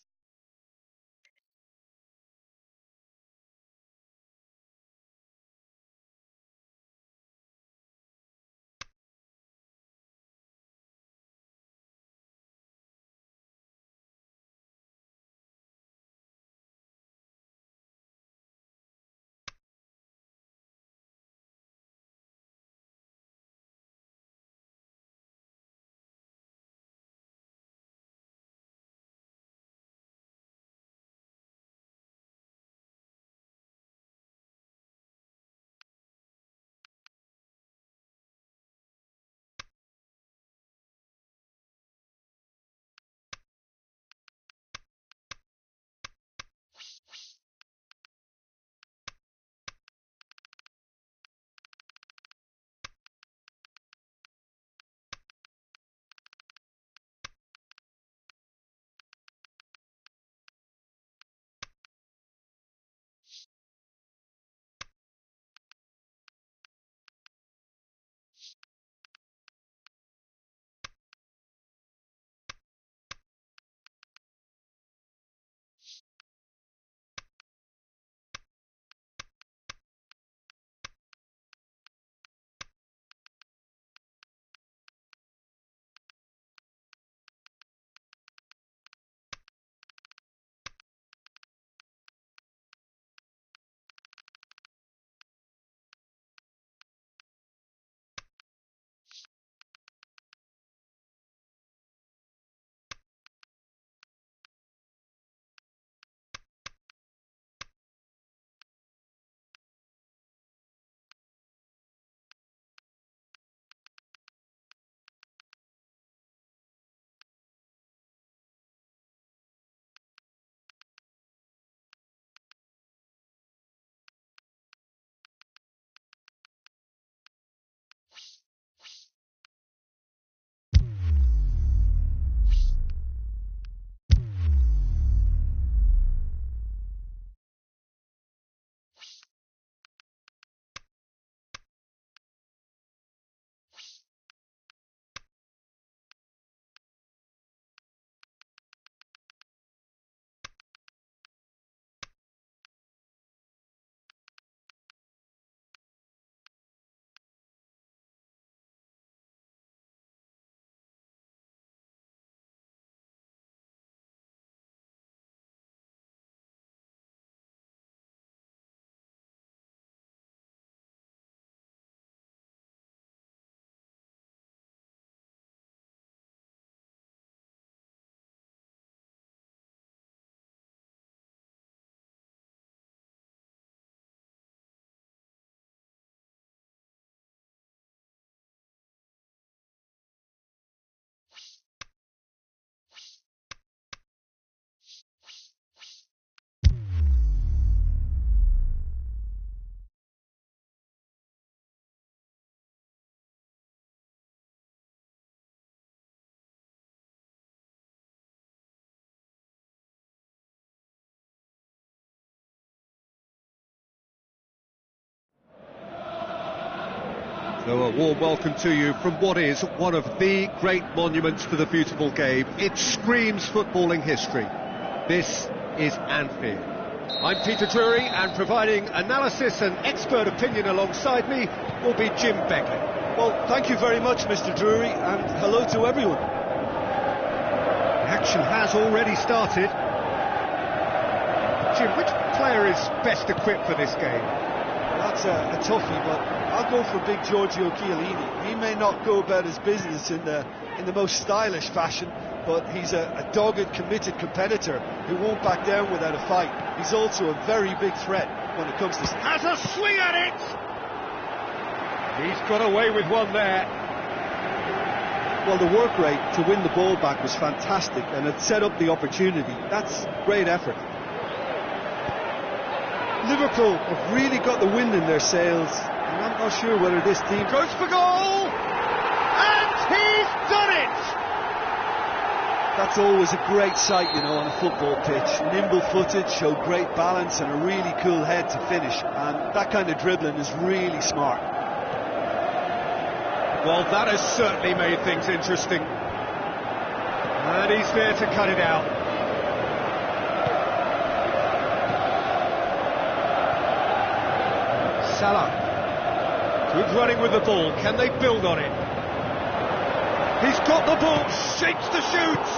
So a warm welcome to you from what is one of the great monuments to the beautiful game. It screams footballing history. This is Anfield. I'm Peter Drury, and providing analysis and expert opinion alongside me will be Jim Begley. Well, thank you very much, Mr. Drury, and hello to everyone. The action has already started. Jim, which player is best equipped for this game? That's a toughie, but I'll go for big Giorgio Chiellini. He may not go about his business in the most stylish fashion, but he's a dogged, committed competitor who won't back down without a fight. He's also a very big threat when it comes to... Has a swing at it! He's got away with one there. Well, the work rate to win the ball back was fantastic, and it set up the opportunity. That's great effort. Liverpool have really got the wind in their sails, and I'm not sure whether this team... Goes for goal! And he's done it! That's always a great sight, you know, on a football pitch. Nimble-footed, showed great balance and a really cool head to finish. And that kind of dribbling is really smart. Well, that has certainly made things interesting. And he's there to cut it out. Salah. Good running with the ball. Can they build on it? He's got the ball, shakes the shoots.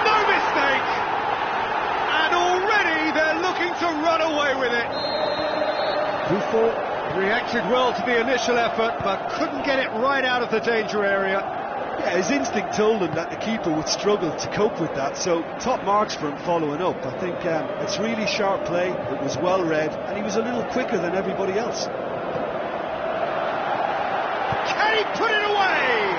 No mistake. And already they're looking to run away with it. Buffon reacted well to the initial effort, but couldn't get it right out of the danger area. Yeah, his instinct told him that the keeper would struggle to cope with that, so top marks for him following up. I think it's really sharp play, it was well read, and he was a little quicker than everybody else. Can he put it away?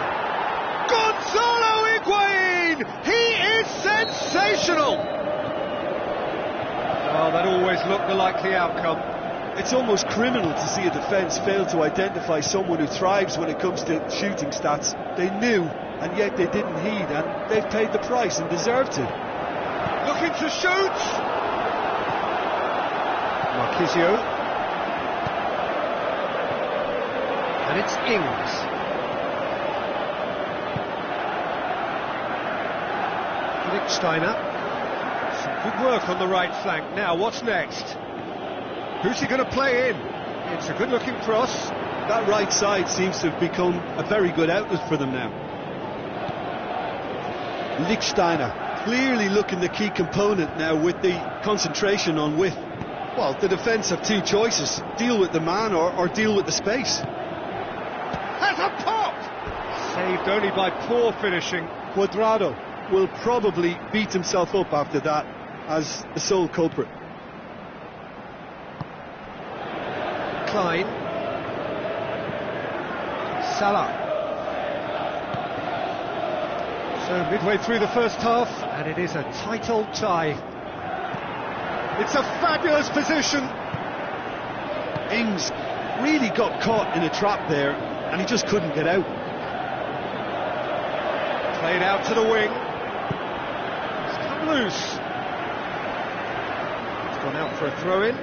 Gonzalo Higuain! He is sensational! Well, that always looked the likely outcome. It's almost criminal to see a defence fail to identify someone who thrives when it comes to shooting stats. They knew, and yet they didn't heed, and they've paid the price and deserved to. Looking to shoot! Marquisio. And it's Ings. Steiner. Some good work on the right flank. Now, what's next? Who's he going to play in? It's a good-looking cross. That right side seems to have become a very good outlet for them now. Steiner clearly looking the key component now with the concentration on width. Well, the defence have two choices: deal with the man or deal with the space. Has a pop! Saved only by poor finishing. Cuadrado will probably beat himself up after that as the sole culprit. Klein. Salah. So midway through the first half, and it is a tight old tie. It's a fabulous position. Ings really got caught in a trap there, and he just couldn't get out. Played out to the wing. It's come loose. It's gone out for a throw-in.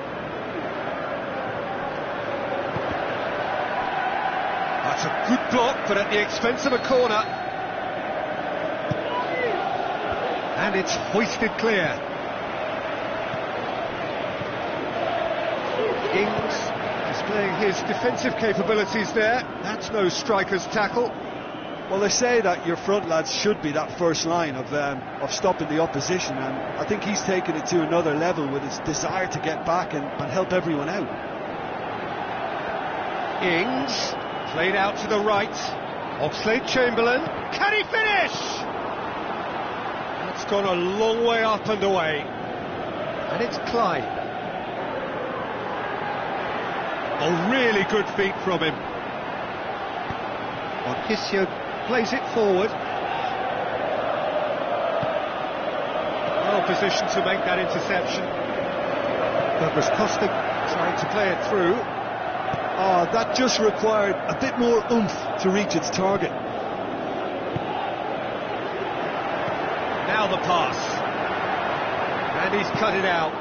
That's a good block, but at the expense of a corner. And it's hoisted clear. Ings displaying his defensive capabilities there. That's no striker's tackle. Well, they say that your front lads should be that first line of stopping the opposition, and I think he's taken it to another level with his desire to get back and help everyone out. Ings played out to the right. Oxlade-Chamberlain. Can he finish? That's gone a long way up and away. And it's Klein. Oh, really good feet from him. Marquisio plays it forward. Well positioned to make that interception. Douglas Costa trying to play it through. Oh, that just required a bit more oomph to reach its target. Now the pass. And he's cut it out.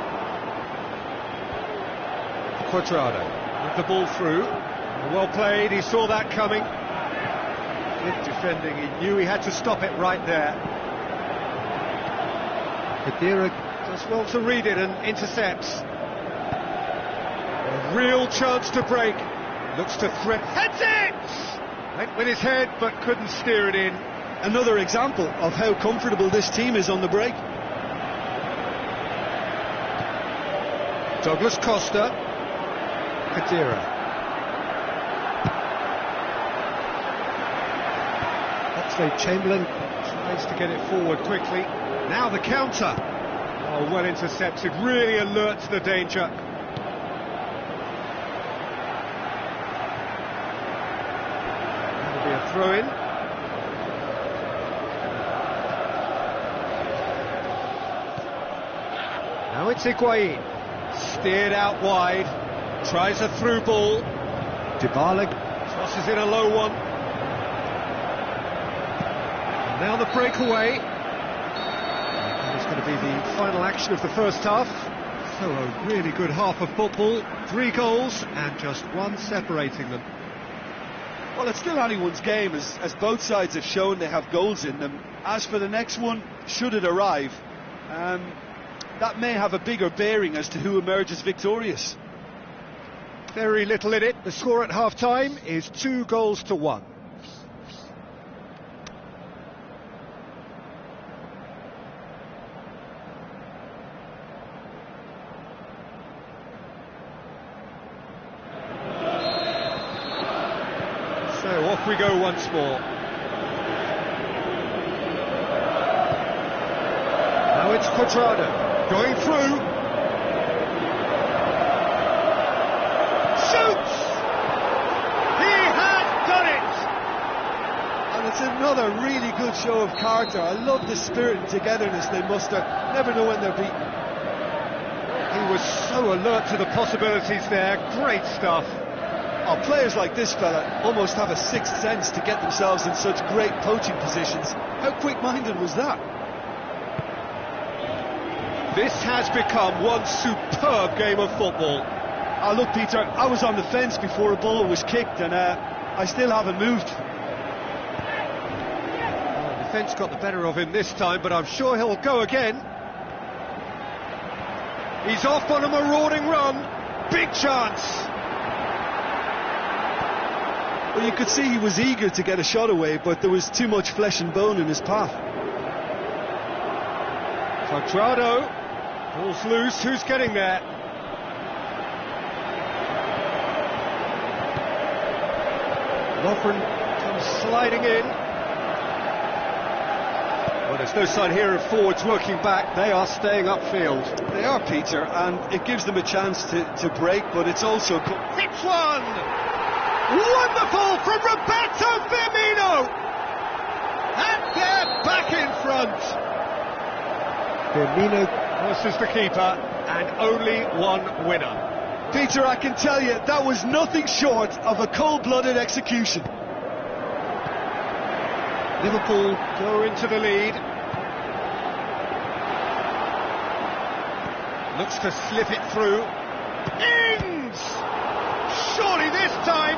Cuadrado with the ball through. Well played, he saw that coming. Good defending, he knew he had to stop it right there. Khedira does well to read it and intercepts. A real chance to break. Looks to threat. Heads it! Went with his head but couldn't steer it in. Another example of how comfortable this team is on the break. Douglas Costa. Khedira. Oxlade-Chamberlain tries to get it forward quickly. Now the counter. Oh, well intercepted, really alert to the danger. That'll be a throw-in. Now it's Higuain. Steered out wide. Tries a through ball. Dybala tosses in a low one. Now the breakaway. That is going to be the final action of the first half. So a really good half of football. 3 goals and just one separating them. Well, it's still anyone's game, as both sides have shown they have goals in them. As for the next one, should it arrive, that may have a bigger bearing as to who emerges victorious. Very little in it. The score at half-time is 2-1. So off we go once more. Now it's Cuadrado going through. Shoots! He has done it! And it's another really good show of character. I love the spirit and togetherness they muster. Never know when they're beaten. He was so alert to the possibilities there. Great stuff. Oh, players like this fella almost have a sixth sense to get themselves in such great poaching positions. How quick-minded was that? This has become one superb game of football. Oh, look, Peter, I was on the fence before a ball was kicked, and I still haven't moved. Well, the defence got the better of him this time, but I'm sure he'll go again. He's off on a marauding run. Big chance. Well, you could see he was eager to get a shot away, but there was too much flesh and bone in his path. Cuadrado. Ball's loose. Who's getting there? Lovren comes sliding in. Well, there's no sign here of forwards working back. They are staying upfield. They are, Peter, and it gives them a chance to break, but it's also... Hits one! Wonderful from Roberto Firmino! And they're back in front. Firmino versus the keeper, and only one winner. Peter, I can tell you, that was nothing short of a cold-blooded execution. Liverpool go into the lead. Looks to slip it through. Ings! Surely this time!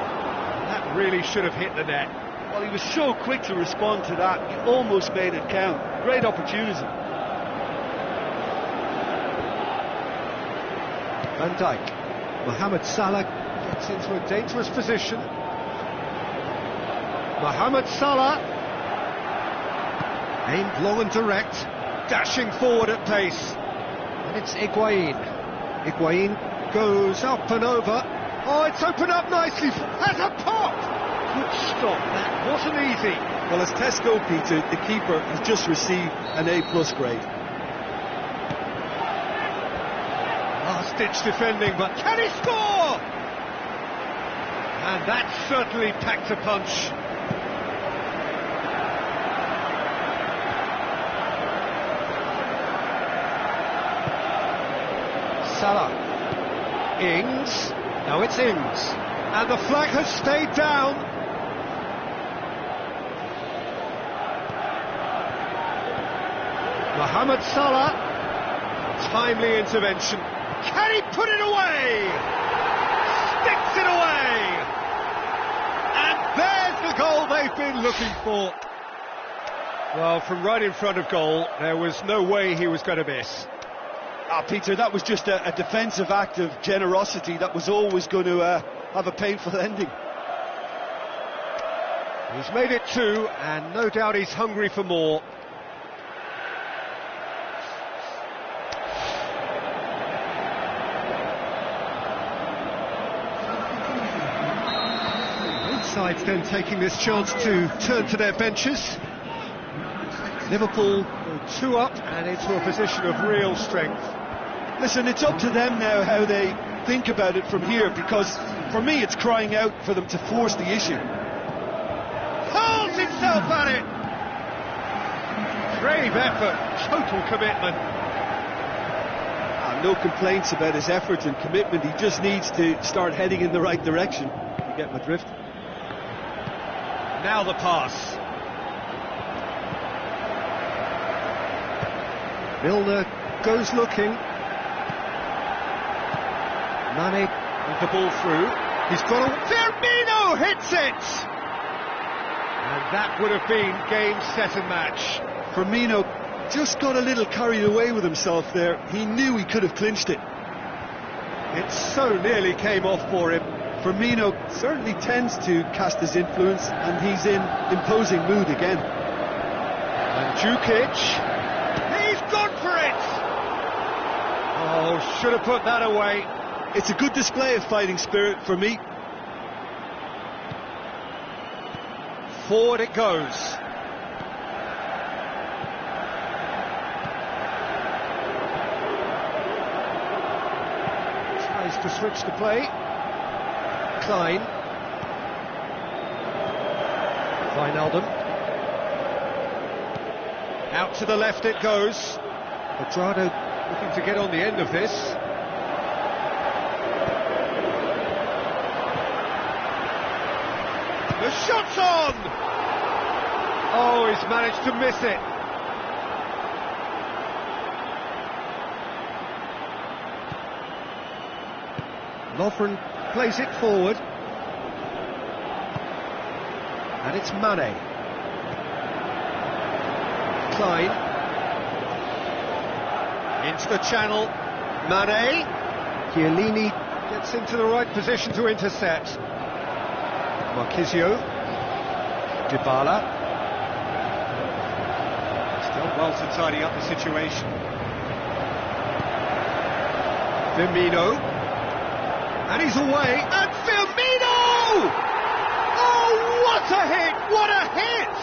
That really should have hit the net. Well, he was so quick to respond to that, he almost made it count. Great opportunity. Van Dijk. Mohamed Salah gets into a dangerous position. Mohamed Salah. Aimed long and direct. Dashing forward at pace. And it's Higuain. Higuain goes up and over. Oh, it's opened up nicely. Has a pop! Good stop. That wasn't easy. Well, as Tesco, Peter, the keeper has just received an A+ grade. Last-ditch defending, but can he score? And that certainly packed a punch. Salah. Ings. Now it's Ings. And the flag has stayed down. Mohamed Salah. Timely intervention. Can he put it away? Sticks it away! There's the goal they've been looking for. Well, from right in front of goal, there was no way he was going to miss. Peter, that was just a defensive act of generosity that was always going to have a painful ending. He's made it 2, and no doubt he's hungry for more. Both sides then taking this chance to turn to their benches. Liverpool go 2 up and into a position of real strength. Listen, it's up to them now how they think about it from here, because for me it's crying out for them to force the issue. Hurls himself at it! Brave effort, total commitment. No complaints about his effort and commitment, he just needs to start heading in the right direction. You get my drift? Now the pass. Milner goes looking. Mane with the ball through. He's got a... Firmino hits it! And that would have been game, set and match. Firmino just got a little carried away with himself there. He knew he could have clinched it. It so nearly came off for him. Firmino certainly tends to cast his influence, and he's in imposing mood again. And Djukic, he's gone for it! Oh, should have put that away. It's a good display of fighting spirit for me. Forward it goes. Tries to switch the play. Klein. Wijnaldum. Out to the left it goes. Quadrado looking to get on the end of this. The shot's on! Oh, he's managed to miss it. Lovren plays it forward. And it's Mane. Klein. Into the channel. Mane. Chiellini gets into the right position to intercept. Marquisio. Dybala. Still well to tidy up the situation. Firmino. And he's away. And Firmino! Oh, what a hit! What a hit!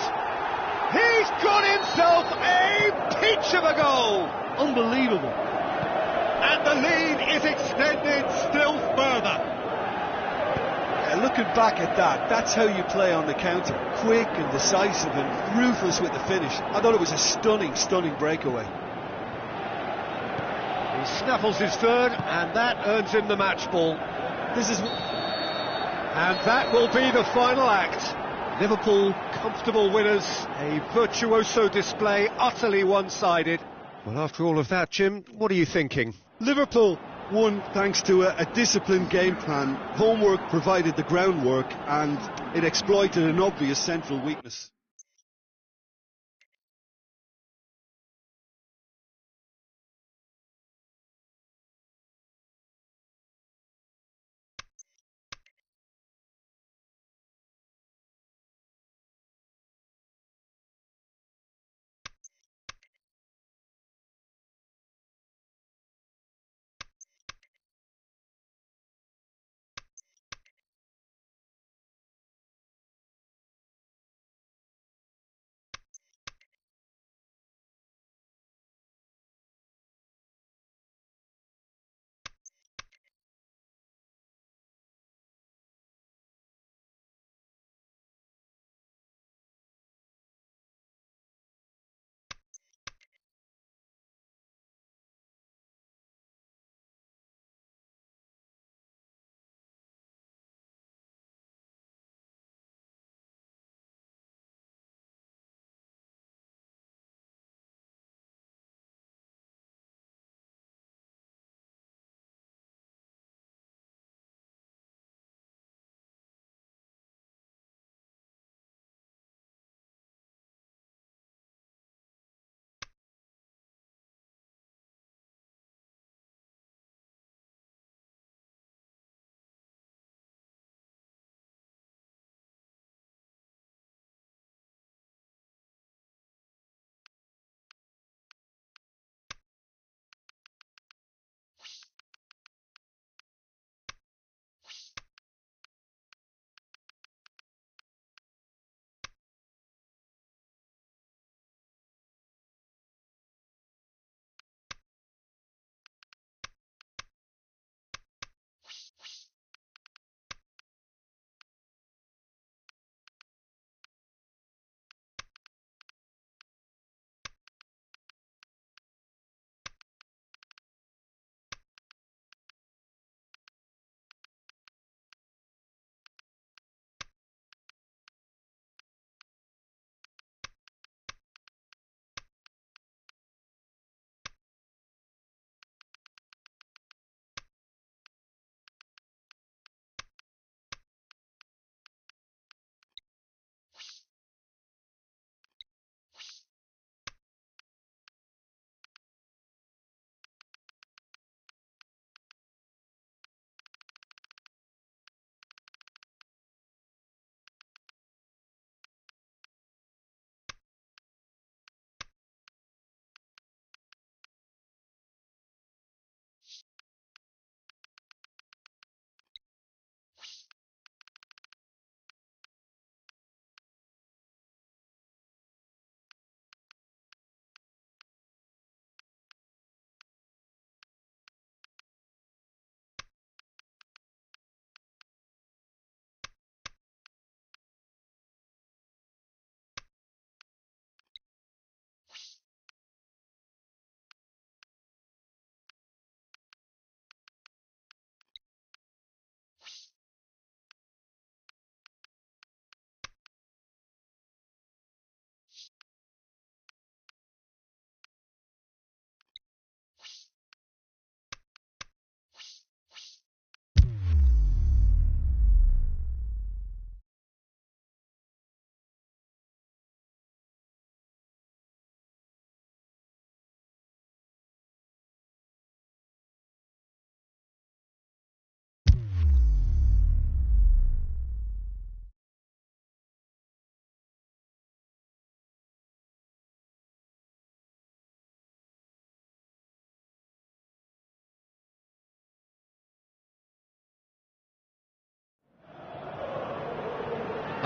He's got himself a peach of a goal! Unbelievable. And the lead is extended still further. Looking back at that, that's how you play on the counter. Quick and decisive and ruthless with the finish. I thought it was a stunning, stunning breakaway. He snaffles his third, and that earns him the match ball. And that will be the final act. Liverpool comfortable winners, a virtuoso display, utterly one-sided. Well, after all of that, Jim, what are you thinking? Liverpool won thanks to a disciplined game plan. Homework provided the groundwork, and it exploited an obvious central weakness.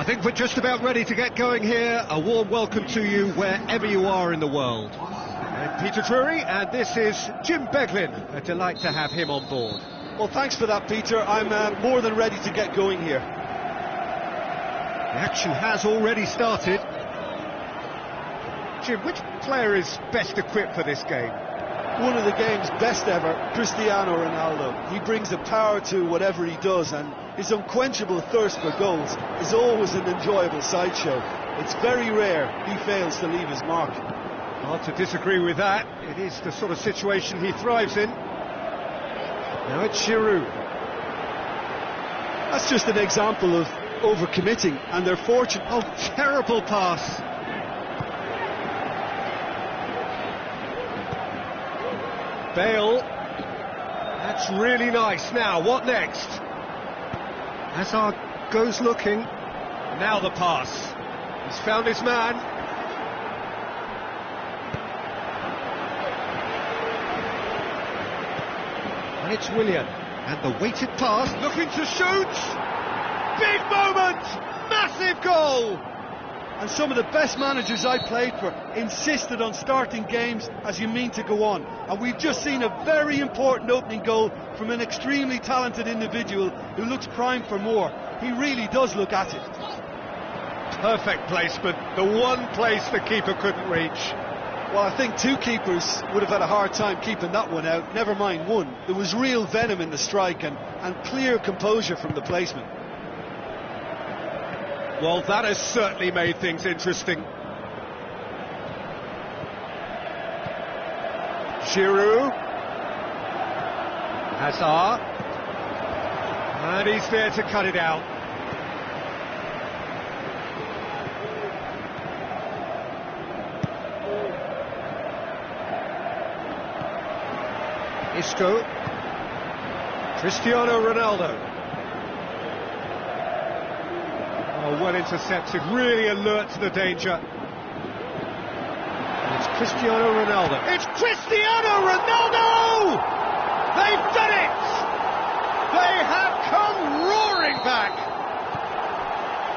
I think we're just about ready to get going here. A warm welcome to you wherever you are in the world. I'm Peter Drury, and this is Jim Beglin. A delight to have him on board. Well, thanks for that, Peter. I'm more than ready to get going here. The action has already started. Jim, which player is best equipped for this game? One of the game's best ever, Cristiano Ronaldo. He brings the power to whatever he does, and his unquenchable thirst for goals is always an enjoyable sideshow. It's very rare he fails to leave his mark. Hard to disagree with that. It is the sort of situation he thrives in. Now it's Giroud. That's just an example of overcommitting, and they're fortunate. Oh, terrible pass. Bale. That's really nice. Now, what next? Hazard goes looking. Now the pass. He's found his man. And it's Willian. And the weighted pass. Looking to shoot. Big moment. Massive goal. And some of the best managers I played for insisted on starting games as you mean to go on. And we've just seen a very important opening goal from an extremely talented individual who looks primed for more. He really does look at it. Perfect placement, the one place the keeper couldn't reach. Well, I think two keepers would have had a hard time keeping that one out, never mind one. There was real venom in the strike and clear composure from the placement. Well, that has certainly made things interesting. Giroud. Hazard. And he's there to cut it out. Isco. Cristiano Ronaldo. Oh, well intercepted, really alert to the danger. And it's Cristiano Ronaldo. It's Cristiano Ronaldo! They've done it! They have come roaring back!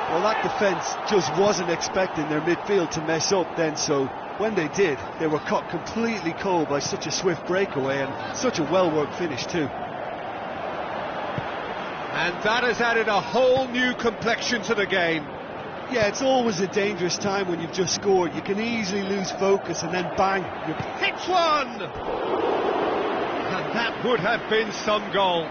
Well, that defence just wasn't expecting their midfield to mess up then, so when they did, they were caught completely cold by such a swift breakaway and such a well-worked finish too. And that has added a whole new complexion to the game. Yeah, it's always a dangerous time when you've just scored. You can easily lose focus and then bang, you hits one! And that would have been some goal.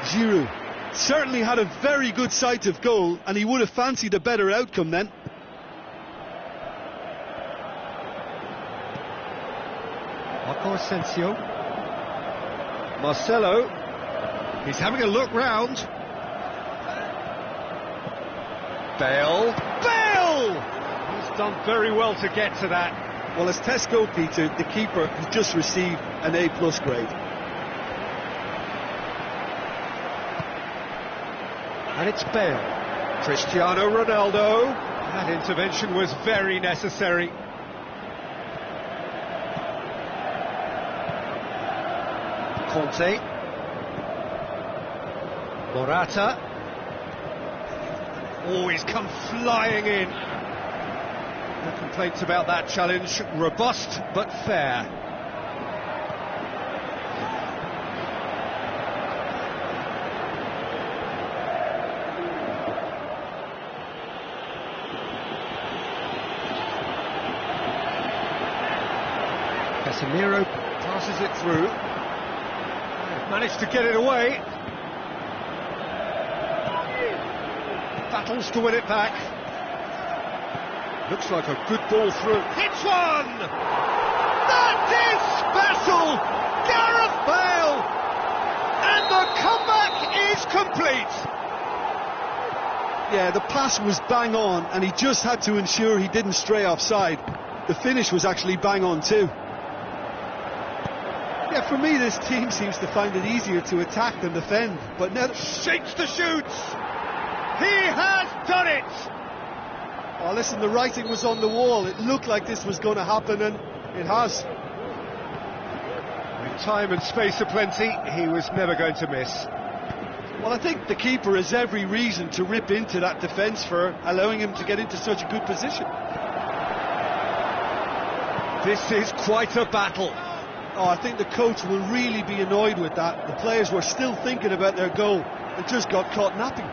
Giroud certainly had a very good sight of goal, and he would have fancied a better outcome then. Marco Asensio. Marcelo. He's having a look round. Bale. Bale! He's done very well to get to that. Well, as tests go, Peter, the keeper has just received an A+ grade. And it's Bale. Cristiano Ronaldo. That intervention was very necessary. Conte. Morata. Oh, he's come flying in. No complaints about that challenge. Robust but fair. Casemiro passes it through. Managed to get it away. Battles to win it back. Looks like a good ball through. Hits one! That is special! Gareth Bale! And the comeback is complete! Yeah, the pass was bang on, and he just had to ensure he didn't stray offside. The finish was actually bang on too. Yeah, for me, this team seems to find it easier to attack than defend, but now... Shakes the shoots! He has done it! Oh, listen, the writing was on the wall. It looked like this was going to happen, and it has. With time and space aplenty, he was never going to miss. Well, I think the keeper has every reason to rip into that defence for allowing him to get into such a good position. This is quite a battle. Oh, I think the coach will really be annoyed with that. The players were still thinking about their goal and just got caught napping.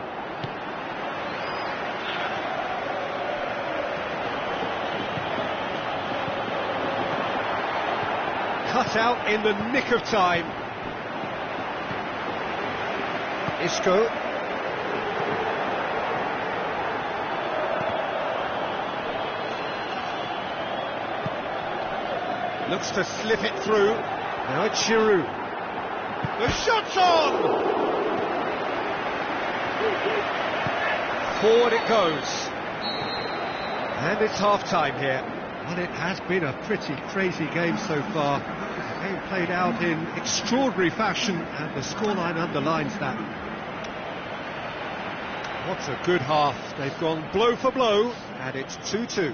Cut out in the nick of time. Isco. Looks to slip it through. Now it's Giroud. The shot's on! Forward it goes. And it's half-time here. Well, it has been a pretty crazy game so far. The game played out in extraordinary fashion, and the scoreline underlines that. What a good half. They've gone blow for blow, and it's 2-2.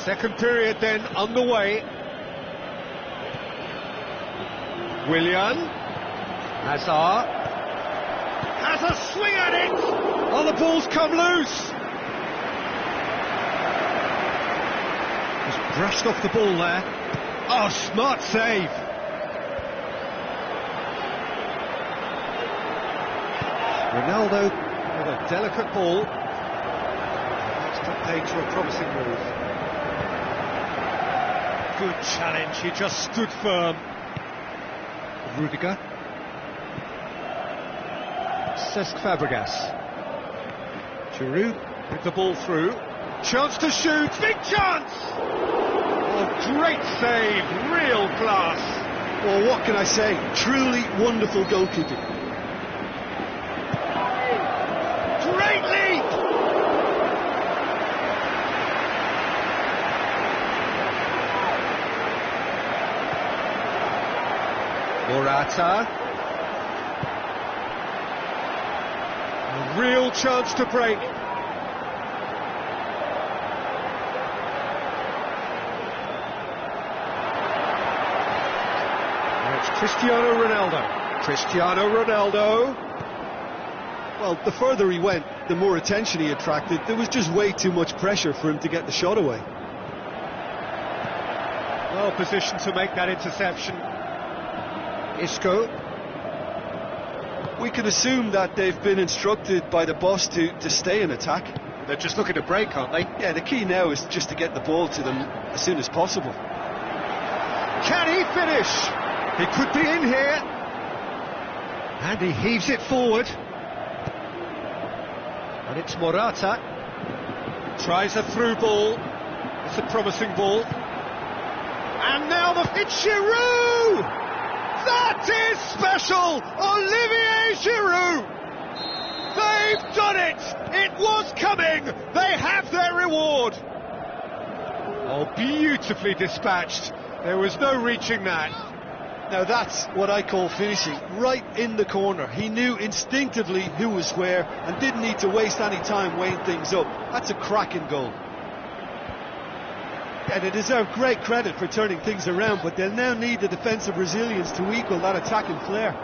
Second period then underway. Willian. Hazard. Has a swing at it! Oh, the ball's come loose! Just brushed off the ball there. Oh, smart save! Ronaldo with a delicate ball. Extra pace for a promising move. Good challenge, he just stood firm. Rudiger. Cesc Fabregas. Giroud with the ball through. Chance to shoot, big chance! Oh, great save, real class. Well, what can I say? Truly wonderful goalkeeping. Great leap! Morata. A real chance to break. And it's Cristiano Ronaldo. Cristiano Ronaldo. Well, the further he went, the more attention he attracted. There was just way too much pressure for him to get the shot away. Well positioned to make that interception. Isco. We can assume that they've been instructed by the boss to stay in attack. They're just looking to break, aren't they? Yeah, the key now is just to get the ball to them as soon as possible. Can he finish? He could be in here. And he heaves it forward. And it's Morata. Tries a through ball. It's a promising ball. And now it's Giroud! That is special! Olivier Giroud! They've done it! It was coming! They have their reward! Oh, beautifully dispatched. There was no reaching that. Now that's what I call finishing, right in the corner. He knew instinctively who was where and didn't need to waste any time weighing things up. That's a cracking goal. And they deserve great credit for turning things around, but they'll now need the defensive resilience to equal that attacking flair.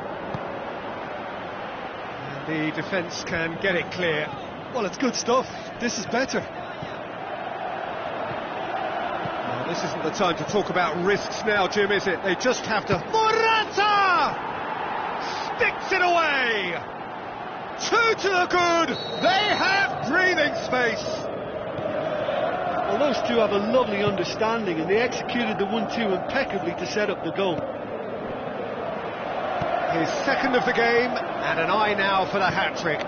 And the defence can get it clear. Well, it's good stuff. This is better. Well, this isn't the time to talk about risks now, Jim, is it? They just have to... Morata! sticks it away. 2 to the good. They have breathing space. Well, those two have a lovely understanding, and they executed the 1-2 impeccably to set up the goal. His second of the game, and an eye now for the hat-trick.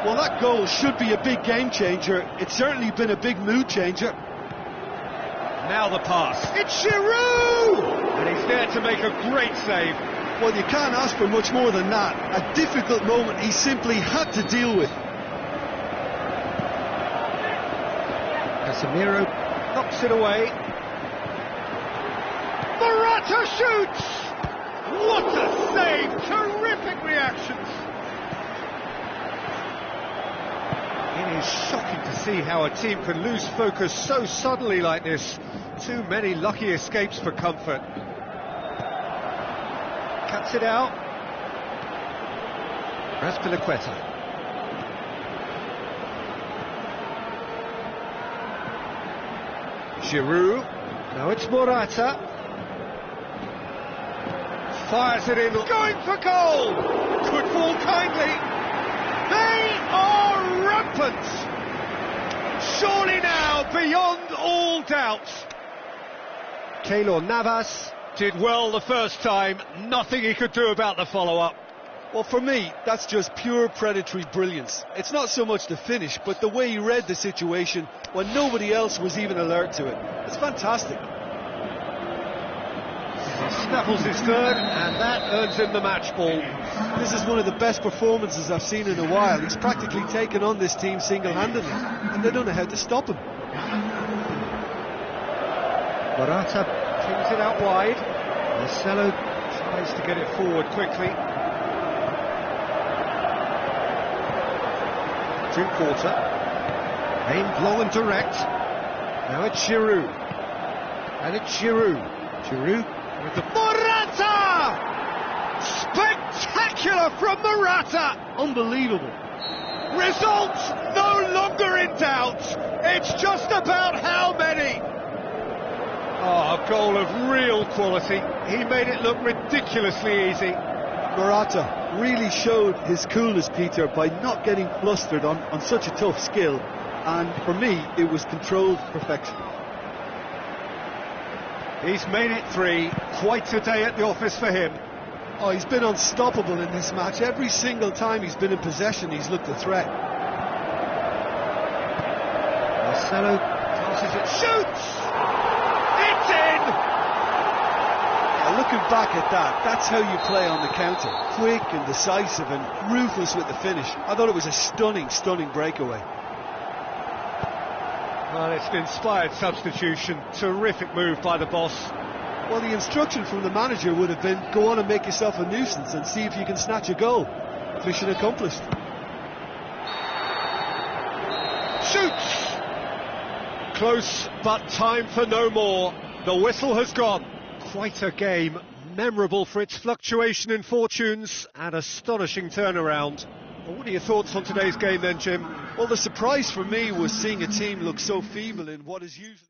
Well, that goal should be a big game changer. It's certainly been a big mood changer. Now the pass. It's Giroud! And he's there to make a great save. Well, you can't ask for much more than that. A difficult moment he simply had to deal with. Casemiro knocks it away. Morata shoots! What a save! Terrific reactions! It is shocking to see how a team can lose focus so suddenly like this. Too many lucky escapes for comfort. Cuts it out. Raspilicueta. Giroud. Now it's Morata. Fires it in. Going for goal. Could fall kindly. They are rampant. Surely now beyond all doubt. Keylor Navas did well the first time. Nothing he could do about the follow-up. Well, for me, that's just pure predatory brilliance. It's not so much the finish, but the way he read the situation when nobody else was even alert to it. It's fantastic. He snaffles his third, and that earns him the match ball. This is one of the best performances I've seen in a while. He's practically taken on this team single-handedly, and they don't know how to stop him. Morata pings it out wide. Marcelo tries to get it forward quickly. Drinkwater, aimed long and direct. Now it's Giroud, and it's Giroud. Giroud with the Morata! Spectacular from Morata! Unbelievable. Results no longer in doubt. It's just about how many. Oh, a goal of real quality. He made it look ridiculously easy. Morata really showed his coolness, Peter, by not getting flustered on such a tough skill, and for me it was controlled perfection. He's made it 3. Quite a day at the office for him. Oh, he's been unstoppable in this match. Every single time he's been in possession, he's looked a threat. Marcelo tosses it, shoots! It's in! Looking back at that, that's how you play on the counter. Quick and decisive and ruthless with the finish. I thought it was a stunning, stunning breakaway. Well, it's an inspired substitution. Terrific move by the boss. Well, the instruction from the manager would have been, go on and make yourself a nuisance and see if you can snatch a goal. Mission accomplished. Shoots! Close, but time for no more. The whistle has gone. Quite a game, memorable for its fluctuation in fortunes and astonishing turnaround. Well, what are your thoughts on today's game then, Jim? Well, the surprise for me was seeing a team look so feeble in what is usually...